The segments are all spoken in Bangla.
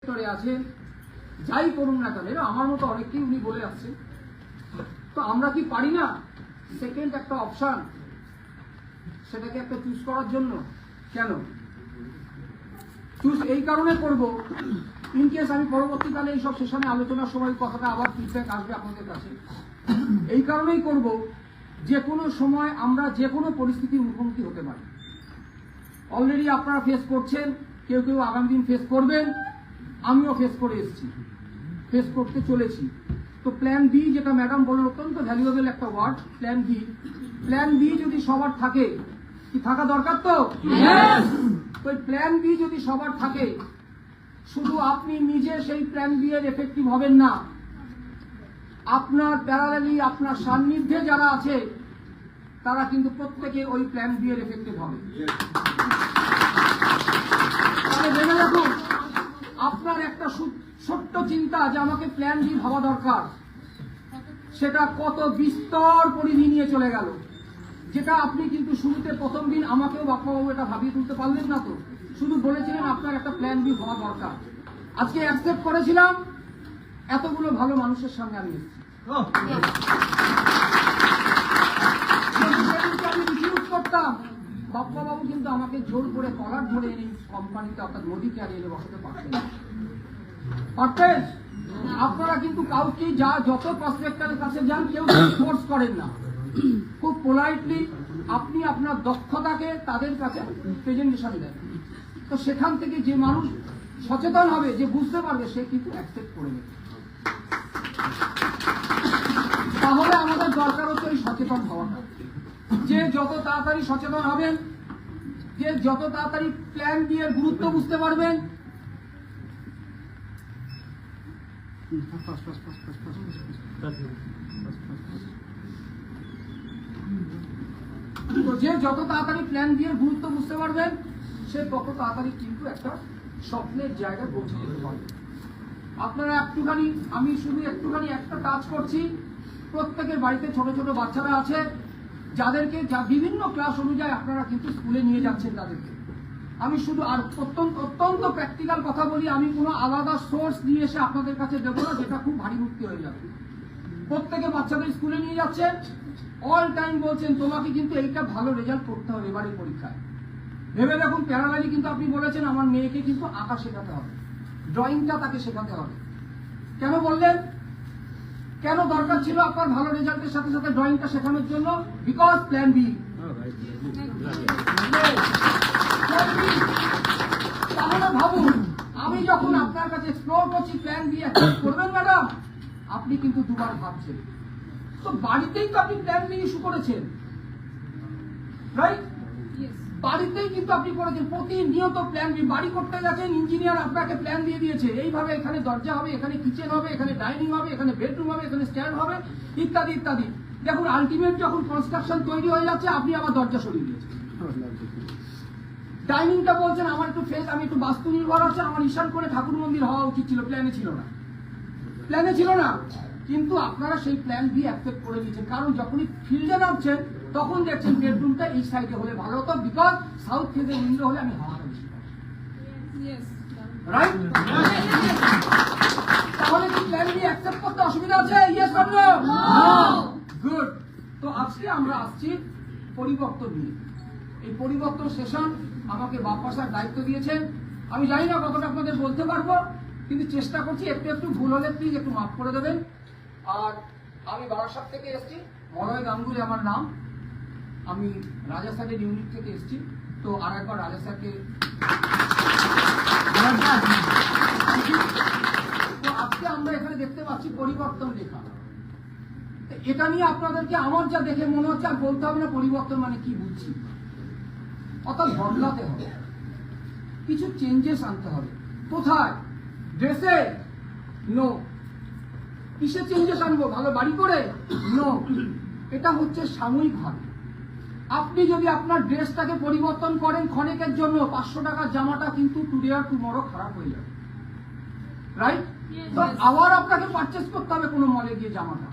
সেক্টরে আছেন, যাই করুন না কেন, আমার মতো অনেককেই উনি বলে আসছেন, তো আমরা কি পারি না সেকেন্ড একটা অপশন সেটাকে একটা চুজ করার জন্য? কেন চুজ এই কারণে করব, ইনকেস আমি পরবর্তীকালে এইসব সেশনে আলোচনার সময় কথাটা আবার ফিডব্যাক আসবে আপনাদের কাছে, এই কারণেই করব যে কোনো সময় আমরা যে কোনো পরিস্থিতির মুখোমুখি হতে পারি। অলরেডি আপনারা ফেস করছেন, কেউ কেউ আগামী দিন ফেস করবেন, আমিও ফেস করে এসেছি, ফেস করতে চলেছি। তো প্ল্যান বি, যেটা ম্যাডাম বললেন, অত্যন্ত ভ্যালুয়েবল একটা word, plan B. Plan B যদি সবার থাকে, কি থাকা দরকার তো? তো প্ল্যান বি যদি সবার থাকে, শুধু আপনি নিজে সেই প্ল্যান বি এর এফেক্টিভ হবেন না, আপনার প্যারালালি আপনার সান্নিধ্যে যারা আছে তারা কিন্তু প্রত্যেকে ওই প্ল্যান বি এর এফেক্টিভ হবে। তাহলে জেনে রাখুন, আপনার একটা ছোট্ট চিন্তা যে আমাকে প্ল্যান বি ভাবা দরকার, সেটা কত বিস্তর পরিধি নিয়ে চলে গেল, যেটা আপনি কিন্তু শুরুতে প্রথম দিন আমাকেও বাপ্পাবাবু এটা ভাবিয়ে তুলতে পারলেন না, তো শুধু বলেছিলেন আপনার একটা প্ল্যান বি হওয়া দরকার। আজকে অ্যাকসেপ্ট করেছিলাম, এতগুলো ভালো মানুষের সামনে আমি এসেছি। আমি রিফিউজ করতাম, বাপ্পাবাবু কিন্তু আমাকে জোর করে কলার ধরে এনে কোম্পানিতে অর্থাৎ মোদি কেয়ারে এনে বসাতে পারতেন। আপনারা কিন্তু কাউকে যত প্রসপেক্টারের কাছে যান, কেউ ফোর্স করেন না, খুব পোলাইটলি আপনি আপনার দক্ষতাকে তাদের কাছে প্রেজেন্টেশন দেন। তো সেখান থেকে যে মানুষ সচেতন হবে, যে বুঝতে পারবে, সে কিন্তু অ্যাকসেপ্ট করে নেবে। তাহলে আমাদের দরকার হচ্ছে এই সচেতন হওয়াটা, যে যত তাড়াতাড়ি সচেতন হবেন, যে যত তাড়াতাড়ি প্ল্যান বি এর গুরুত্ব বুঝতে পারবেন, যে যত তাড়াতাড়ি প্ল্যান বি এর গুরুত্ব বুঝতে পারবেন, সে তত তাড়াতাড়ি কিন্তু একটা স্বপ্নের জায়গায় পৌঁছে যেতে পারবে। আপনারা একটুখানি, আমি শুধু একটুখানি একটা কাজ করছি, প্রত্যেকের বাড়িতে ছোট ছোট বাচ্চারা আছে, যাদেরকে বিভিন্ন ক্লাস অনুযায়ী আপনারা কিন্তু স্কুলে নিয়ে যাচ্ছেন তাদেরকে। আমি শুধু আর অত্যন্ত প্র্যাকটিক্যাল কথা বলি, আমি কোনো আলাদা সোর্স দিয়ে এসে আপনাদের কাছে দেবো না, যেটা খুব ভারী মুক্তি হয়ে যাবে। প্রত্যেকে বাচ্চাদের স্কুলে নিয়ে যাচ্ছেন, অল টাইম বলছেন তোমাকে কিন্তু এইটা ভালো রেজাল্ট করতে হবে এবারের পরীক্ষায়। ভেবে দেখুন, প্যারালালি কিন্তু আপনি বলেছেন আমার মেয়েকে কিন্তু আঁকা শেখাতে হবে, ড্রয়িংটা তাকে শেখাতে হবে। কেন বললেন? কেন দরকার ছিল আপনার ভালো রেজাল্টের সাথে সাথে ড্রয়িংটা শেখানোর জন্য? Because plan B. তাহলে ভাবুন, আমি যখন আপনার কাছে এক্সপ্লোর করছি প্ল্যান বি করবেন ম্যাডাম, আপনি কিন্তু দুবার ভাবছেন। তো বাড়িতেই তো আপনি প্ল্যান বি ইস্যু করেছেন, রাইট? বাড়িতেই কিন্তু আপনি করেছেন, প্রতিনিয়ত প্ল্যান বি। বাড়ি করতে গেছেন, ইঞ্জিনিয়ার আপনাকে প্ল্যান দিয়ে দিয়েছে, এইভাবে এখানে দরজা হবে, এখানে কিচেন হবে, এখানে ডাইনিং হবে, এখানে বেডরুম হবে, এখানে স্ট্যান্ড হবে, ইত্যাদি ইত্যাদি। দেখুন, আলটিমেট যখন কনস্ট্রাকশন তৈরি হয়ে যাচ্ছে, আপনি আবার দরজা সরিয়ে দিয়েছেন। ডাইনিংটা বলছেন আমার একটু ফেস, আমি একটু বাস্তু নির্ভর আছে, আমার ঈশান করে ঠাকুর মন্দির হওয়া উচিত ছিল, প্ল্যানে ছিল না, প্ল্যানে ছিল না। কিন্তু আপনারা সেই প্ল্যান বি অ্যাকসেপ্ট করে নিয়েছেন, কারণ যখনই ফিল্ডে নামছেন তখন দেখছেন বেডরুমটা এই সাইডে হলে ভালো হতো, বিকজ সাউথ ফেজে উইন্ডো হলে আমি হাওয়াটা বেশি পাবো, রাইট? তাহলে কি প্ল্যান বি অ্যাকসেপ্ট করতে অসুবিধা আছে? Yes or no? গুড। তো আজকে আমরা আসছি পরিবর্তন নিয়ে। এই পরিবর্তন সেশন আমাকে বাপ্পাসার দায়িত্ব দিয়েছেন। আমি জানি না কতটা আপনাদের বলতে পারবো, কিন্তু চেষ্টা করছি। একটু ভুল হলে প্লিজ একটু মাফ করে দেবেন। আর আমি বারাসাত থেকে এসেছি, মলয় গাঙ্গুলি আমার নাম, আমি রাজা স্যারের ইউনিট থেকে এসেছি। তো আর একবার রাজা স্যারকে, তো আজকে আমরা এখানে দেখতে পাচ্ছি পরিবর্তন লেখা। এটা নিয়ে আপনাদেরকে আমার যা দেখে মনে হচ্ছে, আর বলতে হবে না পরিবর্তন মানে কি বুঝছি, অর্থাৎ বদলাতে হবে, কিছু চেঞ্জেস আনতে হবে। কোথায়? ড্রেসে? নো। কিসে চেঞ্জেস আনবো? ভালো বাড়ি করে? নো। এটা হচ্ছে সাময়িকভাবে। আপনি যদি আপনার ড্রেসটাকে পরিবর্তন করেন ক্ষণিকের জন্য, 500 টাকার জামাটা কিন্তু টুডে আর টুমরো খারাপ হয়ে যাবে, রাইট? তো আবার আপনাকে পারচেস করতে হবে কোনো মলে গিয়ে, জামাটা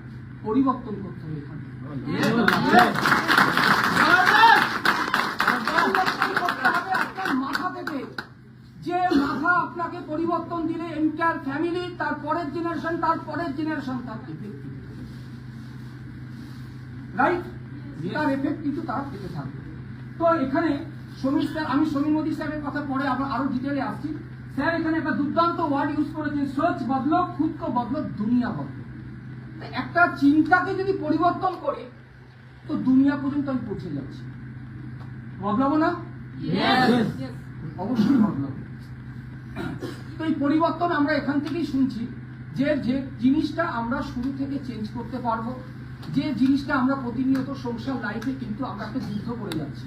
পরিবর্তন করতে হবে এখানে। আপনার মাথা থেকে, যে মাথা আপনাকে পরিবর্তন দিলে এন্টায়ার ফ্যামিলি, তার পরের জেনারেশন, তার পরের জেনারেশন, তার এফেক্ট রাইট, তার এফেক্ট কিন্তু তার থেকে থাকবে। তো এখানে সমীর স্যার, আমি সমীর মোদী স্যারের কথা পরে আবার আরো ডিটেলে আসছি। স্যার এখানে একটা দুর্দান্ত ওয়ার্ড ইউজ করেছেন, সোচ বদলো, খুদ কো বদলো, দুনিয়া বদলো। একটা চিন্তাকে যদি পরিবর্তন করে তো দুনিয়া পর্যন্ত আমি পৌঁছে যাচ্ছি। বদলাবো না? অবশ্যই বদলাবো। তো এই পরিবর্তন আমরা এখান থেকেই শুনছি, যে যে জিনিসটা আমরা শুরু থেকে চেঞ্জ করতে পারবো, যে জিনিসটা আমরা প্রতিনিয়ত সোশ্যাল লাইফে কিন্তু আমরা একটা যুদ্ধ করে যাচ্ছি।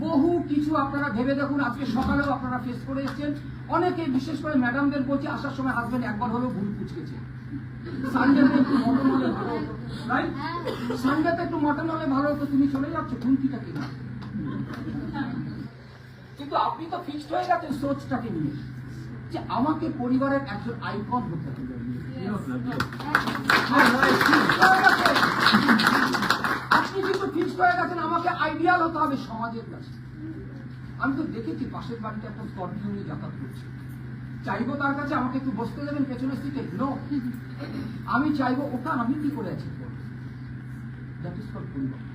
বহু কিছু আপনারা ভেবে দেখুন, আজকে সকালেও আপনারা ফেস করে এসেছেন। অনেকে বিশেষ করে ম্যাডামদের বলছে আসার সময় হাজবেন্ড একবার হলেও ভুল পুচকেছে, সানডেতে একটু মটন হলে ভালো হতো, রাইট? সানডেতে একটু মটন হলে ভালো হতো, তুমি চলে যাচ্ছ খুনকিটা কিনা। কিন্তু আপনি তো ফিক্সড হয়ে গেছেন সোচটাকে নিয়ে, যে আমাকে পরিবারের একজন আইকন হতে হবে। আপনি কিন্তু ফিক্সড হয়ে গেছেন আমাকে আইডিয়াল হতে হবে সমাজের কাছে। আমি তো দেখেছি পাশের বাড়িতে একটা স্করপিও নিয়ে যাতায়াত করছে, চাইবো তার কাছে আমাকে একটু বসতে দেবেন পেছনের সিটে? নো, আমি চাইবো ওটা আমি কি করে আছি। দ্যাট ইজ কল্ড পরিবর্তন।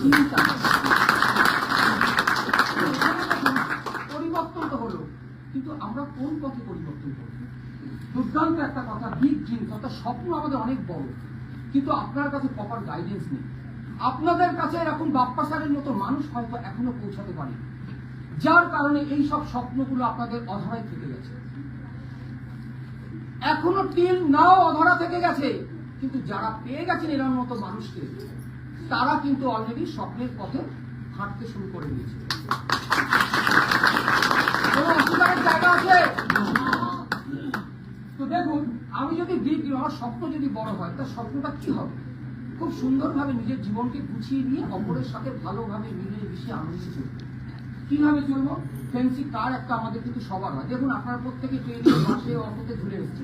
চিন্তা পরিবর্তন তো হলো, কিন্তু আমরা কোন পথে পরিবর্তন করব? দুর্দান্ত একটা কথা, বিগ ড্রিমস, অর্থাৎ স্বপ্ন আমাদের অনেক বড়, কিন্তু আপনার কাছে প্রপার গাইডেন্স নেই। আপনাদের কাছে এরকম বাপ্পা স্যারের মতো মানুষ হয়তো এখনো পৌঁছাতে পারে, যার কারণে এই সব স্বপ্নগুলো আপনাদের অধরাই থেকে গেছে, এখনো টিল নাও অধরা থেকে গেছে। কিন্তু যারা পেয়ে গেছেন এর মতো মানুষকে, তারা কিন্তু অলরেডি স্বপ্নের পথে হাঁটতে শুরু করে দিয়েছে। কোনো অসুবিধার জায়গা আছে? তো দেখুন, আমি যদি আমার স্বপ্ন যদি বড় হয়, তার স্বপ্নটা কি হবে? খুব সুন্দরভাবে নিজের জীবনকে গুছিয়ে নিয়ে অপরের সাথে ভালোভাবে মিলে মিশিয়ে আনন্দে চলবে। কিভাবে চলবো? ফ্যান্সি কার একটা আমাদের কিন্তু সবার হয়। দেখুন, আপনারা প্রত্যেকে ট্রেনে, বাসে, অটোতে ঘুরে এসছে,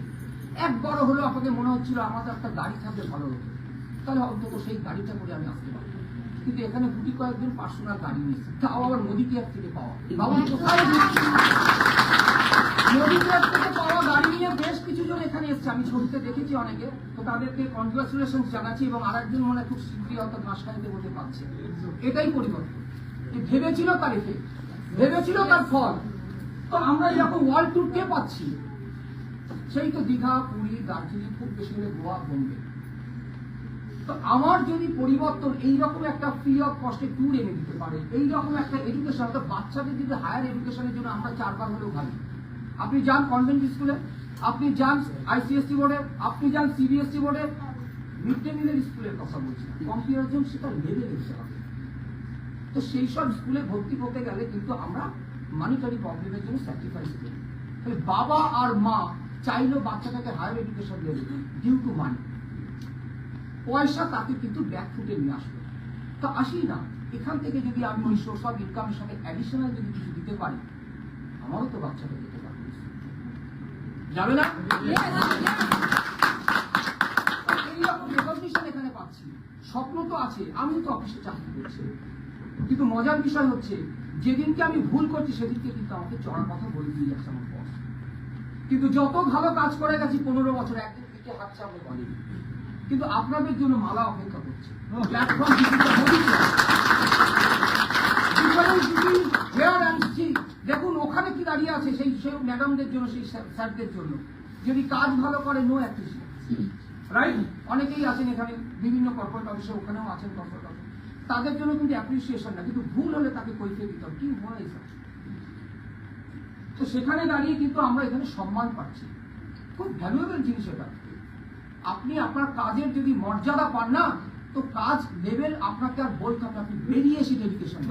এক বড় হলো আপনাদের মনে হচ্ছিল আমাদের একটা গাড়ি থাকলে ভালো হতো, তাহলে অন্তত সেই গাড়িটা করে আমি আসতে পারবো। কিন্তু এখানে গুটি কয়েকজন পার্সোনাল গাড়ি নিয়েছে, তাও আবার মোদি কেয়ার থেকে পাওয়া। বাবা কোথায় মোদি কেয়ার থেকে পাওয়া গাড়ি নিয়ে বেশ কিছু জন এখানে এসছে, আমি ছবিতে দেখেছি অনেকে। তো তাদেরকে কনগ্রাচুলেশন জানাচ্ছি, এবং আরেকজন মনে খুব শীঘ্রই হয়তো ঘাসখানিতে বলতে পারছে। এটাই পরিবর্তন। ভেবেছিল তার এফেক্ট, ভেবেছিল তার ফল। তো আমরা যখন ওয়ার্ল্ড ট্যুর কে পাচ্ছি, সেই তো দীঘা, পুরী, দার্জিলিং, খুব বেশি হলে গোয়া, বোম্বে। তো আমার যদি পরিবর্তন এইরকম একটা ফ্রি অফ কস্টে ট্যুর এনে দিতে পারে, এইরকম একটা এডুকেশন, তো বাচ্চাদের যদি হায়ার এডুকেশনের জন্য আমরা 4 বার হলেও ভাবি। আপনি যান কনভেন্ট স্কুলে, আপনি যান আইসিএসসি বোর্ডে, আপনি যান সিবিএসসি বোর্ডে, মিড ডে মিলের স্কুলের কথা বলছি, কম্পারিজন সেটা লেভেল দিতে হবে। তো সেই সব স্কুলে ভর্তি করতে গেলে কিন্তু আমরা মানিটারি প্রবলেমের জন্য স্যাক্রিফাইস করি। তাহলে বাবা আর মা চাইলেও বাচ্চাটাকে হায়ার এডুকেশন দেবে ডিউ টু মানি, পয়সা তাকে কিন্তু ব্যাক ফুটে নিয়ে আসবে। তো আসি না, এখান থেকে যদি আমি ওই সোর্স অফ ইনকামের সাথে অ্যাডিশনাল যদি কিছু দিতে পারি, আমারও তো বাচ্চাটা দিতে পারবে, যাবে না? এইরকম রেকগনিশন এখানে পাচ্ছি। স্বপ্ন তো আছে, আমি তো অফিসে চাকরি করছি, কিন্তু মজার বিষয় হচ্ছে যেদিনকে আমি ভুল করছি সেদিনকে কিন্তু আমাকে চড়ার কথা বলে দিয়ে যাচ্ছে আমার বস। কিন্তু যত ভালো কাজ করে গেছি 15 বছর, একদিন দিকে হাত চাপড়ে বলেনি। কিন্তু আপনাদের জন্য মালা অপেক্ষা করছে, প্ল্যাটফর্ম দেখুন ওখানে কি দাঁড়িয়ে আছে, সেই ম্যাডামদের জন্য, সেই স্যারদের জন্য। যদি কাজ ভালো করে নো অ্যাপ্রিসিয়েশন, রাইট? অনেকেই আছেন এখানে বিভিন্ন কর্পোরেট অফিসে, ওখানেও আছেন কর্পোরেট অফিস, তাদের জন্য কিন্তু অ্যাপ্রিসিয়েশন না, কিন্তু ভুল হলে তাকে কৈফিয়ত দিতে হবে, কি হয় স্যার। তো সেখানে দাঁড়িয়ে কিন্তু আমরা এখানে সম্মান পাচ্ছি, খুব ভ্যালুয়েবল জিনিস এটা। আপনি আপনার কাজের যদি মর্যাদা পান না, তো কাজ লেভেল আপনাকে আর বলতে হবে, আপনি বেরিয়ে এসে ডেডিকেশন।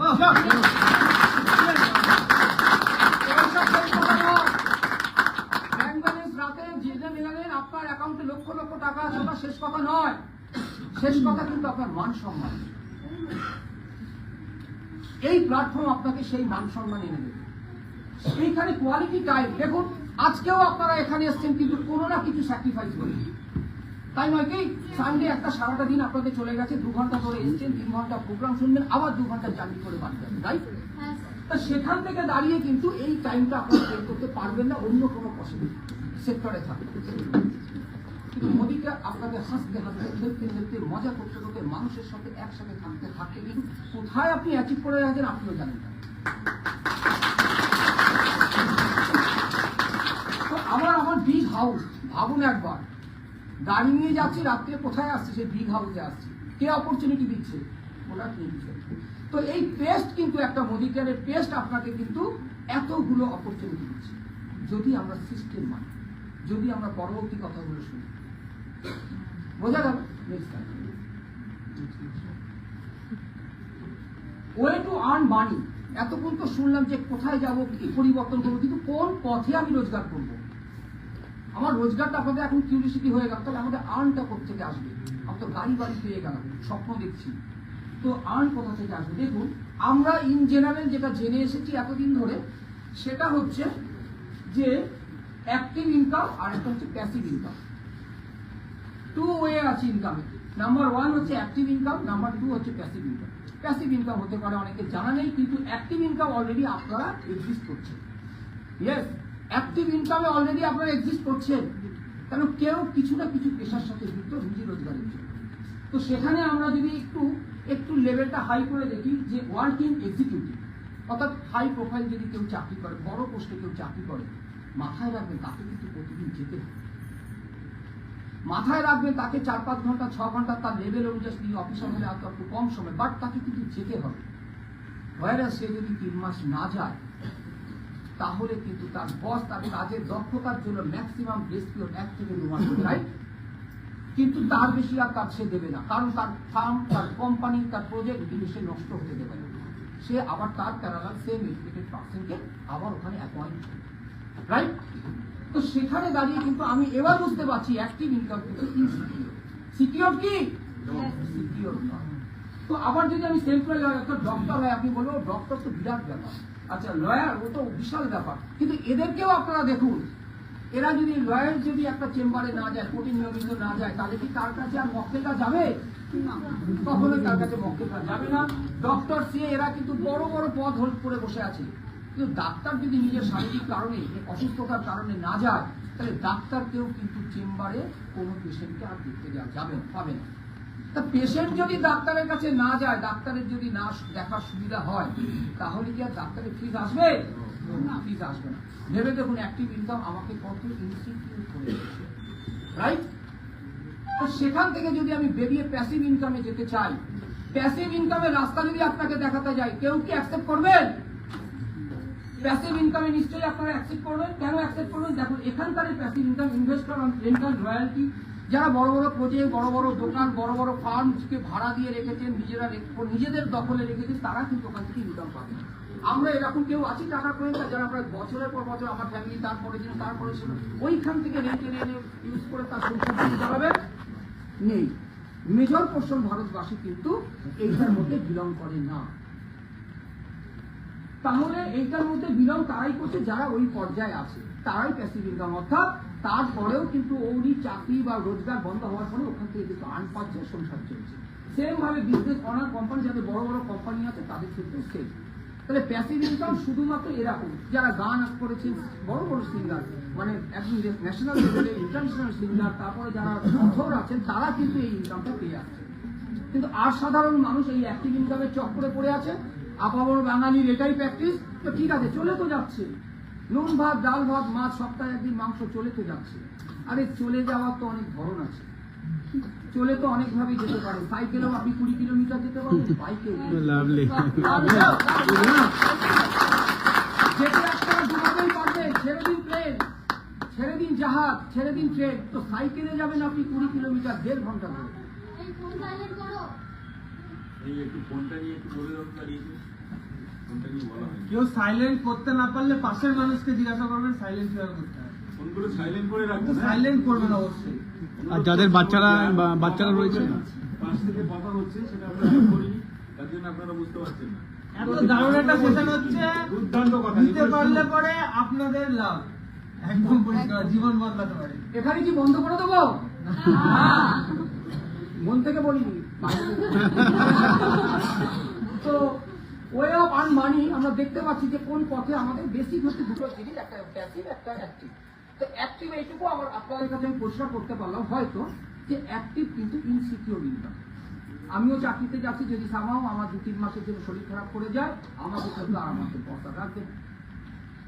ব্যাংক ব্যালেন্স রাতে জেনে মেলালেন, আপনার অ্যাকাউন্টে লক্ষ লক্ষ টাকা আছে, ওটা শেষ কথা নয়। শেষ কথা কিন্তু আপনার মান সম্মান। এই প্ল্যাটফর্ম আপনাকে সেই মান সম্মান এনে দেবে। এইখানে কোয়ালিটি টাইম, দেখুন আজকেও আপনারা এখানে এসছেন কিন্তু কোনো না কিছু স্যাক্রিফাইস করেন, তাই নয় কি? সানডে একটা সারাটা দিন আপনাদের চলে গেছে, 2 ঘন্টা ধরে এসছেন, 3 ঘন্টা প্রোগ্রাম শুনবেন, আবার 2 ঘন্টা জার্নি করে বাড়ি যাবেন, রাইট? তা সেখান থেকে দাঁড়িয়ে কিন্তু এই টাইমটা আপনারা বের করতে পারবেন না অন্য কোনো পসিবল সেক্টরে থাকবে। কিন্তু মোদীকে আপনাদের হাসতে হাসতে খেলতে খেলতে মজা করতে করতে মানুষের সাথে একসাথে থাকতে থাকতে কিন্তু কোথায় আপনি অ্যাচিভ করে রাখছেন আপনিও জানেন না। তো আমার বিগ হাউস ভাবুন একবার, গাড়ি নিয়ে যাচ্ছি রাত্রে কোথায় আসছে, সেই বিগ হাউসে আসছে, কে অপরচুনিটি দিচ্ছে, ওরা নিয়ে দিচ্ছে। তো এই পেস্ট কিন্তু একটা মোদি কেয়ারের পেস্ট আপনাকে কিন্তু এতগুলো অপরচুনিটি দিচ্ছে যদি আমরা সিস্টেম মানি, যদি আমরা পরবর্তী কথাগুলো শুনি। বোঝা গেল? ওয়ে টু আর্ন মানি। এতক্ষণ তো শুনলাম যে কোথায় যাব, কি পরিবর্তন করবো, কিন্তু কোন পথে আমি রোজগার করব। আমার রোজগারটা আপনাদের এখন কিউরিসিটি হয়ে গেল, তাহলে আমাদের আর্নটা কোথা থেকে আসবে? আমি তো গাড়ি বাড়ি পেয়ে গেলাম, স্বপ্ন দেখছি, তো আর্ন কোথা থেকে আসবে? দেখুন, আমরা ইন জেনারেল যেটা জেনে এসেছি এতদিন ধরে, সেটা হচ্ছে যে অ্যাক্টিভ ইনকাম আর একটা হচ্ছে প্যাসিভ ইনকাম। টু ওয়ে আছে ইনকামে। নাম্বার 1 হচ্ছে অ্যাক্টিভ ইনকাম, নাম্বার 2 হচ্ছে প্যাসিভ ইনকাম। প্যাসিভ ইনকাম হতে পারে অনেকে জানা নেই, কিন্তু অ্যাক্টিভ ইনকাম অলরেডি আপনারা এক্সিস্ট করছে। ইয়েস, অ্যাক্টিভ ইনকামে অলরেডি আপনারা এক্সিস্ট করছেন, কারণ কেউ কিছু না কিছু পেশার সাথে যুক্ত রুজি রোজগারের জন্য। তো সেখানে আমরা যদি একটু লেভেলটা হাই করে দেখি, যে ওয়ার্কিং এক্সিকিউটিভ অর্থাৎ হাই প্রোফাইল যদি কেউ চাকরি করে, বড় পোস্টে কেউ চাকরি করে, মাথায় রাখবেন তাকে কিন্তু প্রতিদিন যেতে হবে। মাথায় রাখবেন তাকে 4-5 ঘন্টা 6 ঘন্টা তার লেভেল অনুযায়ী তিনি অফিসার হলে আর একটু কম সময়, বাট তাকে কিন্তু যেতে হবে। ভাইরাস সে যদি 3 মাস না যায়, তাহলে কিন্তু তার বস তার কাজের দক্ষতার জন্য ম্যাক্সিমাম গ্রেস পিরিয়ড 1 থেকে 2 মাস দেয়, কিন্তু তার বেশি আর কাজ সে দেবে না, কারণ তার ফার্ম, তার কোম্পানি, তার প্রজেক্ট সে নষ্ট হতে দেবে না। সে আবার তার প্যারালাল সেম এডুকেটেড পার্সনকে আবার ওখানে অ্যাপয়েন্ট করে, রাইট? তো সেখানে দাঁড়িয়ে কিন্তু আমি এবার বুঝতে পারছি অ্যাক্টিভ ইনকাম কিন্তু ইনসিকিউর। সিকিউর কি? সিকিউর নয়। তো আবার যদি আমি সেন্ট্রাল একটা ডক্টর হয়, আপনি বলবো ডক্টর তো বিরাট ব্যাপার, আচ্ছা লয়ার ও তো বিশাল ব্যাপার, কিন্তু এদেরকেও আপনারা দেখুন, এরা যদি লয়ার যদি একটা চেম্বারে না যায়, কোর্টে নিয়মিত না যায়, তাহলে কি তার কাছে আর মক্কেলটা যাবে? কখনোই তার কাছে মক্কেলটা যাবে না। ডক্টর সে এরা কিন্তু বড় বড় পদ হোল্ড করে বসে আছে, কিন্তু ডাক্তার যদি নিজের শারীরিক কারণে, অসুস্থতার কারণে না যায়, তাহলে ডাক্তারকেও কিন্তু চেম্বারে কোনো পেশেন্টকে আর দেখতে যাবে পাবে না। তা পেশেন্ট যদি ডাক্তারের কাছে না যায়, ডাক্তারের যদি না দেখার সুবিধা হয়, তাহলে কি আর ডাক্তারের ফিস আসবে? না, ফিস আসবে না। ভেবে দেখুন অ্যাক্টিভ ইনকাম আমাকে কত ইনস্টিটিউট করে দিচ্ছে, রাইট? তো সেখান থেকে যদি আমি বেরিয়ে প্যাসিভ ইনকামে যেতে চাই, প্যাসিভ ইনকামের রাস্তা যদি আপনাকে দেখাতে যায়, কেউ কি অ্যাকসেপ্ট করবেন? প্যাসিভ ইনকামে নিশ্চয়ই আপনারা অ্যাকসেপ্ট করবেন। কেন অ্যাকসেপ্ট করবেন? দেখুন, এখানকার passive income, investor rental royalty, যারা বড় বড় প্রজেক্ট, বড় বড় দোকান, বড় বড় ফার্মকে ভাড়া দিয়ে রেখেছেন, নিজেদের দখলে রেখেছেন, তারা কিন্তু ওখান থেকে ইনকাম পাবে। আমরা এরকম কেউ আছি টাকা করে, যারা আমরা বছরের পর বছর, আমার ফ্যামিলি তারপরে ছিল, তারপরে ছিল, ওইখান থেকে রেন্টে ইউজ করে তার সংসার চালাবে নেই। মেজর পোর্শন ভারতবাসী কিন্তু এইটার মধ্যে বিলং করে না। তাহলে এইটার মধ্যে বিলং তারাই করছে যারা ওই পর্যায়ে আছে, তারাই প্যাসিভ ইনকাম, অর্থাৎ তারপরেও কিন্তু ওরই চাকরি বা রোজগার বন্ধ হওয়ার পরে ওখান থেকে কিন্তু আর্ন পাচ্ছে, সংসার চলছে। সেম ভাবে বিজনেস অনার কোম্পানি, যাদের বড় বড় কোম্পানি আছে, তাদের ক্ষেত্রেও সেম। তাহলে প্যাসিভ ইনকাম শুধুমাত্র এরকম যারা গান করেছেন, বড় বড় সিঙ্গার, মানে একদম ন্যাশনাল লেভেলে ইন্টারন্যাশনাল সিঙ্গার, তারপরে যারা অথর আছেন, তারা কিন্তু এই ইনকামটা পেয়ে আসছে। কিন্তু আর সাধারণ মানুষ এই অ্যাক্টিভ ইনকামের চক্করে পড়ে আছে। আপাবড় বাঙালির এটাই প্র্যাকটিস, তো ঠিক আছে, চলে তো যাচ্ছে, নুন ভাত, ডাল ভাত, মাছ, সপ্তাহে একদিন মাংস, চলে তো যাচ্ছে। আরে চলে যাওয়ার তো অনেক ধরন আছে, চলে তো অনেক ভাবেই যেতে পারে। সাইকেলেও আপনি 20 কিলোমিটার যেতে পারবেন, বাইকেও যেতে একসাথে ঘুমাতেই পারবেন। ছেড়ে দিন প্লেন, ছেড়ে দিন জাহাজ, ছেড়ে দিন ট্রেন, তো সাইকেলে যাবেন আপনি 20 কিলোমিটার 1.5 ঘন্টা ধরে। কেউ সাইলেন্ট করতে না পারলে পাশের মানুষকে জিজ্ঞাসা করবেন সাইলেন্ট কিভাবে করতে হয়। ফোনগুলো সাইলেন্ট করে রাখবেন, সাইলেন্ট করবেন অবশ্যই। আর যাদের বাচ্চারা রয়েছে, পাশ থেকে কথা হচ্ছে, সেটা আমরা করিনি, তার জন্য আপনারা বুঝতে পারছেন না। এত দারুণ একটা সেশন হচ্ছে, দুর্দান্ত কথা দিতে পারলে পরে আপনাদের লাভ একদম পরিষ্কার, জীবন বদলাতে পারে। এখানে কি বন্ধ করে দেবো? মন থেকে বলিনি। তো ওয়ে অফ আর্ন মানি আমরা দেখতে পাচ্ছি যে কোন পথে আমাদের বেসিক হচ্ছে দুটো জিনিস, একটা প্যাসিভ একটা অ্যাক্টিভ। তো অ্যাক্টিভ এইটুকু আমার আপনাদের কাছে আমি পরিষ্কার করতে পারলাম হয়তো যে অ্যাক্টিভ কিন্তু ইনসিকিউর ইনকাম। আমিও চাকরিতে যাচ্ছি, যদি সামাও আমার 2-3 মাসের জন্য শরীর খারাপ করে যায় আমাকে কিন্তু আর আমাকে পয়সা রাখবেন।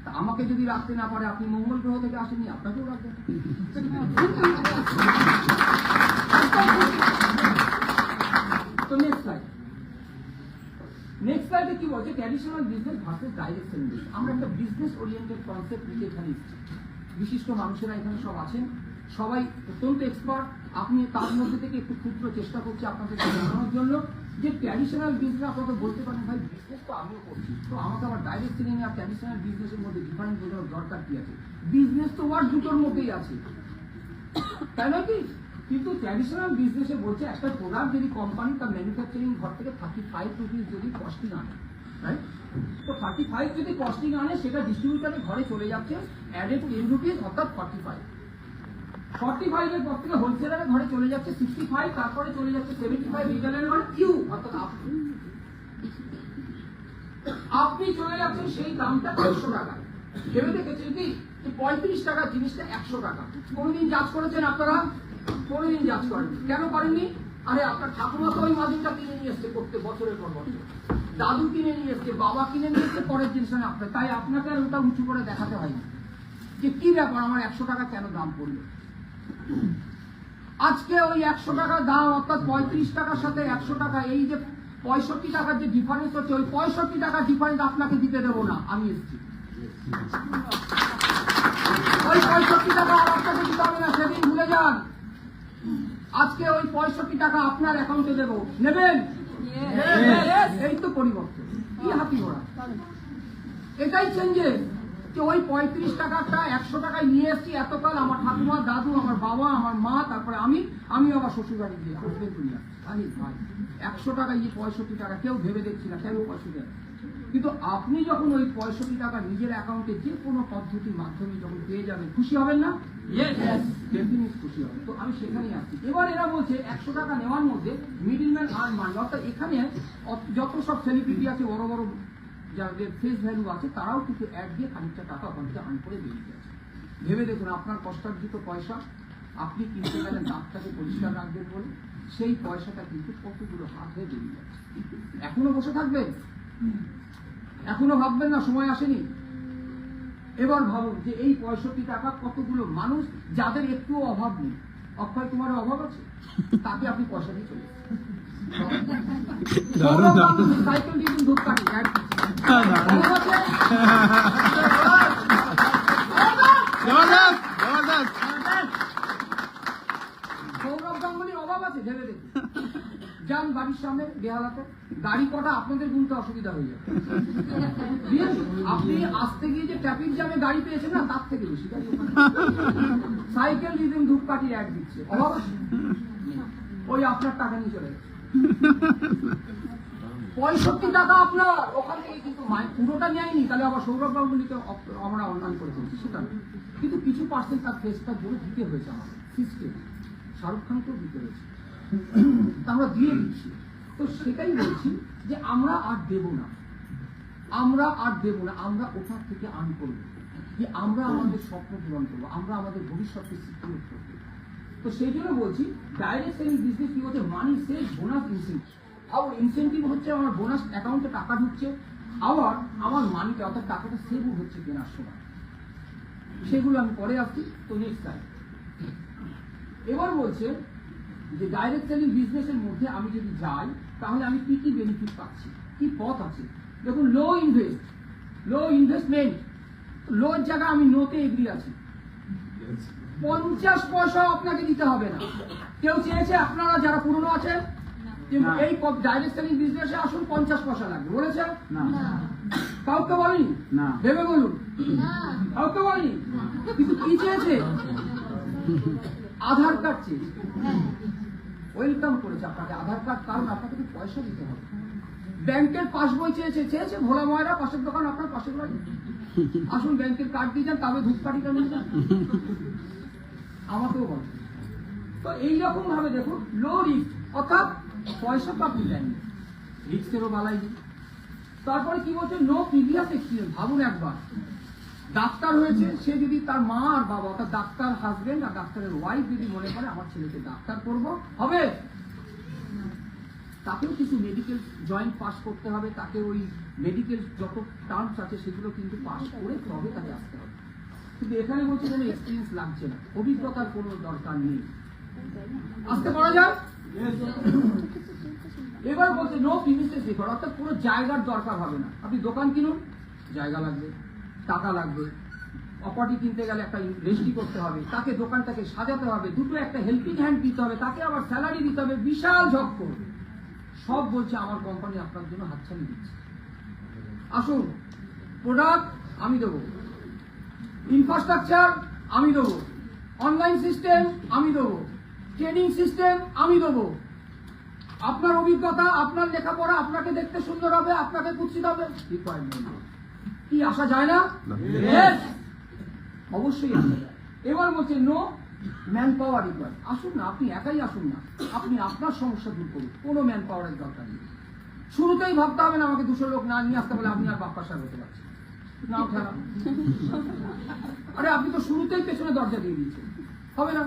তা আমাকে যদি রাখতে না পারে, আপনি মঙ্গল গ্রহ থেকে আসেনি, আপনাকেও রাখবেন। তো নেক্সট স্লাইডে কি বলছে, traditional business versus direct selling. আমরা একটা বিজনেস ওরিয়েন্টেড কনসেপ্ট নিয়ে এখানে এসেছি। বিশিষ্ট মানুষেরা এখানে সব আছেন, সবাই অত্যন্ত এক্সপার্ট। আপনি তার মধ্যে থেকে একটু ক্ষুদ্র চেষ্টা করছি আপনাদের জানানোর জন্য যে ট্র্যাডিশনাল বিজনেস আপনাকে বলতে পারেন ভাই বিজনেস তো আমিও করছি, তো আমাকে আবার ডাইরেক্ট সেলিং আর ট্র্যাডিশনাল বিজনেসের মধ্যে ডিফারেন্স বোঝানোর দরকার কি আছে? বিজনেস তো ওয়ার্ড দুটোর মধ্যেই আছে, তাই নয় কি? কিন্তু ট্র্যাডিশনাল বিজনেসে বলছে একটা প্রোডাক্ট যদি কোম্পানি তার ম্যানুফ্যাকচারিং ঘর থেকে 35 রুপিস যদি কস্টিং আনে, রাইট? তো 35 যদি কস্টিং আনে, সেটা ডিস্ট্রিবিউটারের ঘরে চলে যাচ্ছে অ্যাডেড 10 রুপিস, অর্থাৎ 45 এর পর থেকে হোলসেলারের ঘরে চলে যাচ্ছে 65, তারপরে চলে যাচ্ছে 75, রিটেলারের ঘরে ইউ অর্থাৎ আপনি চলে যাচ্ছেন সেই দামটা 100 টাকা। ভেবে দেখেছেন কি 35 টাকার জিনিসটা 100 টাকা? কোনোদিন জাজ করেছেন আপনারা? কোনোদিন জাজ করেননি। কেন করেননি? আরে আপনার ঠাকুমা তো ওই মাদুরটা কিনে নিয়ে এসছে করতে বছরের পর বছর, দাদু কিনে নিয়ে এসছে, বাবা কিনে নিয়ে এসছে, পরের জিনিসটা আপনার, তাই আপনাকে আর ওটা উঁচু করে দেখাতে হয়নি যে কি ব্যাপার আমার 100 টাকা কেন দাম পড়লো। আজকে ওই 100 টাকার দাম অর্থাৎ 35 টাকার সাথে 100 টাকা, এই যে 65 টাকার যে ডিফারেন্স হচ্ছে, ওই 65 টাকার ডিফারেন্স আপনাকে দিতে দেবো না, আমি এসেছি। ওই 65 টাকা আর আপনাকে দিতে হবে না, সেদিন ভুলে যান। আজকে ওই 65 টাকা আপনার অ্যাকাউন্টে দেবো, নেবেন? এই তো পরিবর্তন, কি হাতি ঘোড়া, এটাই চেঞ্জেস। যে ওই 35 টাকাটা 100 টাকায় নিয়ে এসেছি এতকাল, আমার ঠাকুমা, দাদু, আমার বাবা, আমার মা, তারপরে আমি আবার শ্বশুর বাড়ি গিয়ে আসবেন দুনিয়া। ভাই 100 টাকা, এই 65 টাকা কেউ ভেবে দেখছি না কেন 65 টাকা। কিন্তু আপনি যখন ওই 65 টাকা নিজের অ্যাকাউন্টে যে কোনো পদ্ধতির মাধ্যমে যখন পেয়ে যাবেন, খুশি হবেন না? ডেফিনেটলি খুশি হবেন। তো আমি সেখানেই আসছি। এবার এরা বলছে 100 টাকা নেওয়ার মধ্যে মিডলম্যান আর্ন মানি, অর্থাৎ এখানে যত সব সেলিব্রিটি আছে, বড় বড় যাদের ফেস ভ্যালু আছে, তারাও কিন্তু অ্যাড দিয়ে খানিকটা টাকা ওখান থেকে আর্ন করে বেরিয়ে যাচ্ছে। ভেবে দেখুন, আপনার কষ্টার্জিত পয়সা আপনি কিনতে গেলেন দাঁতটাকে পরিষ্কার রাখবেন বলে, সেই পয়সাটা কিন্তু কতগুলো হাত হয়ে বেরিয়ে যাচ্ছে। এখনো বসে থাকবেন? এখনো ভাববেন না সময় আসেনি? এবার ভাবুন যে এই 65 টাকা কতগুলো মানুষ যাদের একটুও অভাব নেই, অক্ষয় তোমার অভাব আছে, তাকে আপনি পয়সা দিয়ে চলে সাইকেল দিয়ে দুধ কাটি সৌরভ গাঙ্গুলির অভাব আছে, ভেবে দেখুন। যান বাড়ির সামনে বেহালাতে, গাড়ি কটা আপনাদের গুনতে অসুবিধা হয়ে যাবে। আপনি আসতে গিয়ে যে ট্রাফিক জ্যামে গাড়ি পেয়েছেন না, তার থেকে বেশি গাড়ি সাইকেল দিদিন ধূপকাঠি অ্যাড দিচ্ছে, অভাব আছে? ওই আপনার টাকা নিয়ে চলে গেছে। 65 টাকা আপনার ওখান থেকে কিন্তু পুরোটা নেয়নি, তাহলে আবার সৌরভ গাঙ্গুলিকে আমরা অন্যায় করে ফেলছি সেটা। কিন্তু কিছু পার্সেন্ট তার ফেসটা জোরে দিতে হয়েছে আমাদের সিস্টেম, শাহরুখ খানকেও দিতে হয়েছে, আমরা দিয়ে দিচ্ছি। তো সেটাই বলছি যে আমরা আর দেব না, আমরা ওটার থেকে আর্ন করবো, যে আমরা আমাদের স্বপ্ন পূরণ করবো, আমরা আমাদের ভবিষ্যৎকে সিকিউর করবো। তো সেই জন্য বলছি ডাইরেক্ট সেলিং বিজনেস কি হচ্ছে, মানি সেভ বোনাস ইনসেন্টিভ। আবার ইনসেন্টিভ হচ্ছে আমার বোনাস অ্যাকাউন্টে টাকা ঢুকছে, আবার আমার মানিটা অর্থাৎ টাকাটা সেভও হচ্ছে কেনার সময়। সেগুলো আমি পরে আসছি। তো নেক্সট টাইম এবার বলছে যে ডাইরেক্ট সেলিং বিজনেসের মধ্যে আমি যদি যাই, তাহলে আমি কি কি বেনিফিট পাচ্ছি, কি পথ আছে। দেখুন, লো ইনভেস্টমেন্ট, লোর জায়গায় আমি নোতে এগ্রি আছি। 50 পয়সাও আপনাকে দিতে হবে না। কেউ চেয়েছে, আপনারা যারা পুরনো আছেন, এই ডাইরেক্ট সেলিং বিজনেসে আসুন 50 পয়সা লাগবে, বলেছে? কাউকে বলেনি? ভেবে বলুন, কাউকে বলেনি। কিন্তু কি চেয়েছে? আধার কার্ড চেয়েছে, ওয়েলকাম করেছে আপনাকে আধার কার্ড, কারণ আপনাকে তো পয়সা দিতে হবে। ব্যাংকের পাসবই চেয়েছে ভোলা ময়রা পাশের দোকান, আপনার পাশের বাড়ি, আসুন ব্যাংকের কার্ড দিয়ে যান, তবে ধূপকাঠিটা নিয়ে যান, আমাকেও বলে। তো এইরকম ভাবে দেখুন, লো রিস্ক, অর্থাৎ পয়সা তো আপনি দেননি, রিস্কেরও বালাই নেই। তারপরে কি বলছে, নো প্রিভিয়াস এক্সপিরিয়েন্স। ভাবুন একবার, ডাক্তার হয়েছে, সে যদি তার মা আর বাবা অর্থাৎ ডাক্তার হাজবেন্ড আর ডাক্তারের ওয়াইফ যদি মনে করে আমার ছেলেকে ডাক্তার করবো, হবে? তাকেও কিছু মেডিকেল জয়েন্ট পাস করতে হবে, তাকে ওই মেডিকেল যত টার্মস আছে সেগুলো কিন্তু পাস করে তবে তাকে আসতে হবে। কিন্তু এখানে বলছে কোনো এক্সপিরিয়েন্স লাগছে না, অভিজ্ঞতার কোনো দরকার নেই, আসতে পারা যায়। এবার বলছে নো প্রিমিসেস রেকর্ড, অর্থাৎ কোনো জায়গার দরকার হবে না। আপনি দোকান কিনুন, জায়গা লাগবে, টাকা লাগবে, প্রপার্টি কিনতে গেলে একটা রেজিস্ট্রি করতে হবে, তাকে দোকানটাকে সাজাতে হবে, দুটো একটা হেল্পিং হ্যান্ড দিতে হবে, তাকে আবার স্যালারি দিতে হবে, বিশাল ঝক্কর। সব বলছে আমার কোম্পানি আপনার জন্য হাতছানি দিচ্ছে। আসুন, প্রোডাক্ট আমি দেবো, ইনফ্রাস্ট্রাকচার আমি দেবো, অনলাইন সিস্টেম আমি দেবো, ট্রেনিং সিস্টেম আমি দেবো, আপনার অভিজ্ঞতা, আপনার লেখাপড়া, আপনাকে দেখতে সুন্দর হবে, আপনাকে কুৎসিত হবে, রিকোয়ারমেন্ট কি আসা যায় না? Yes! অবশ্যই আসা যায়। এবার বলছে নো ম্যান পাওয়ার রিকোয়ার। আসুন না, আপনি একাই আসুন না, আপনি আপনার সমস্যা দূর করুন, কোনো ম্যান পাওয়ারের দরকার নেই। শুরুতেই ভাবতে হবে না আমাকে 200 লোক না নিয়ে আসতে বলে আপনি আর বাপ্পার সাথে হতে পারছেন না, খেলা। আরে আপনি তো শুরুতেই পেছনে দরজা দিয়ে দিয়েছেন, হবে না।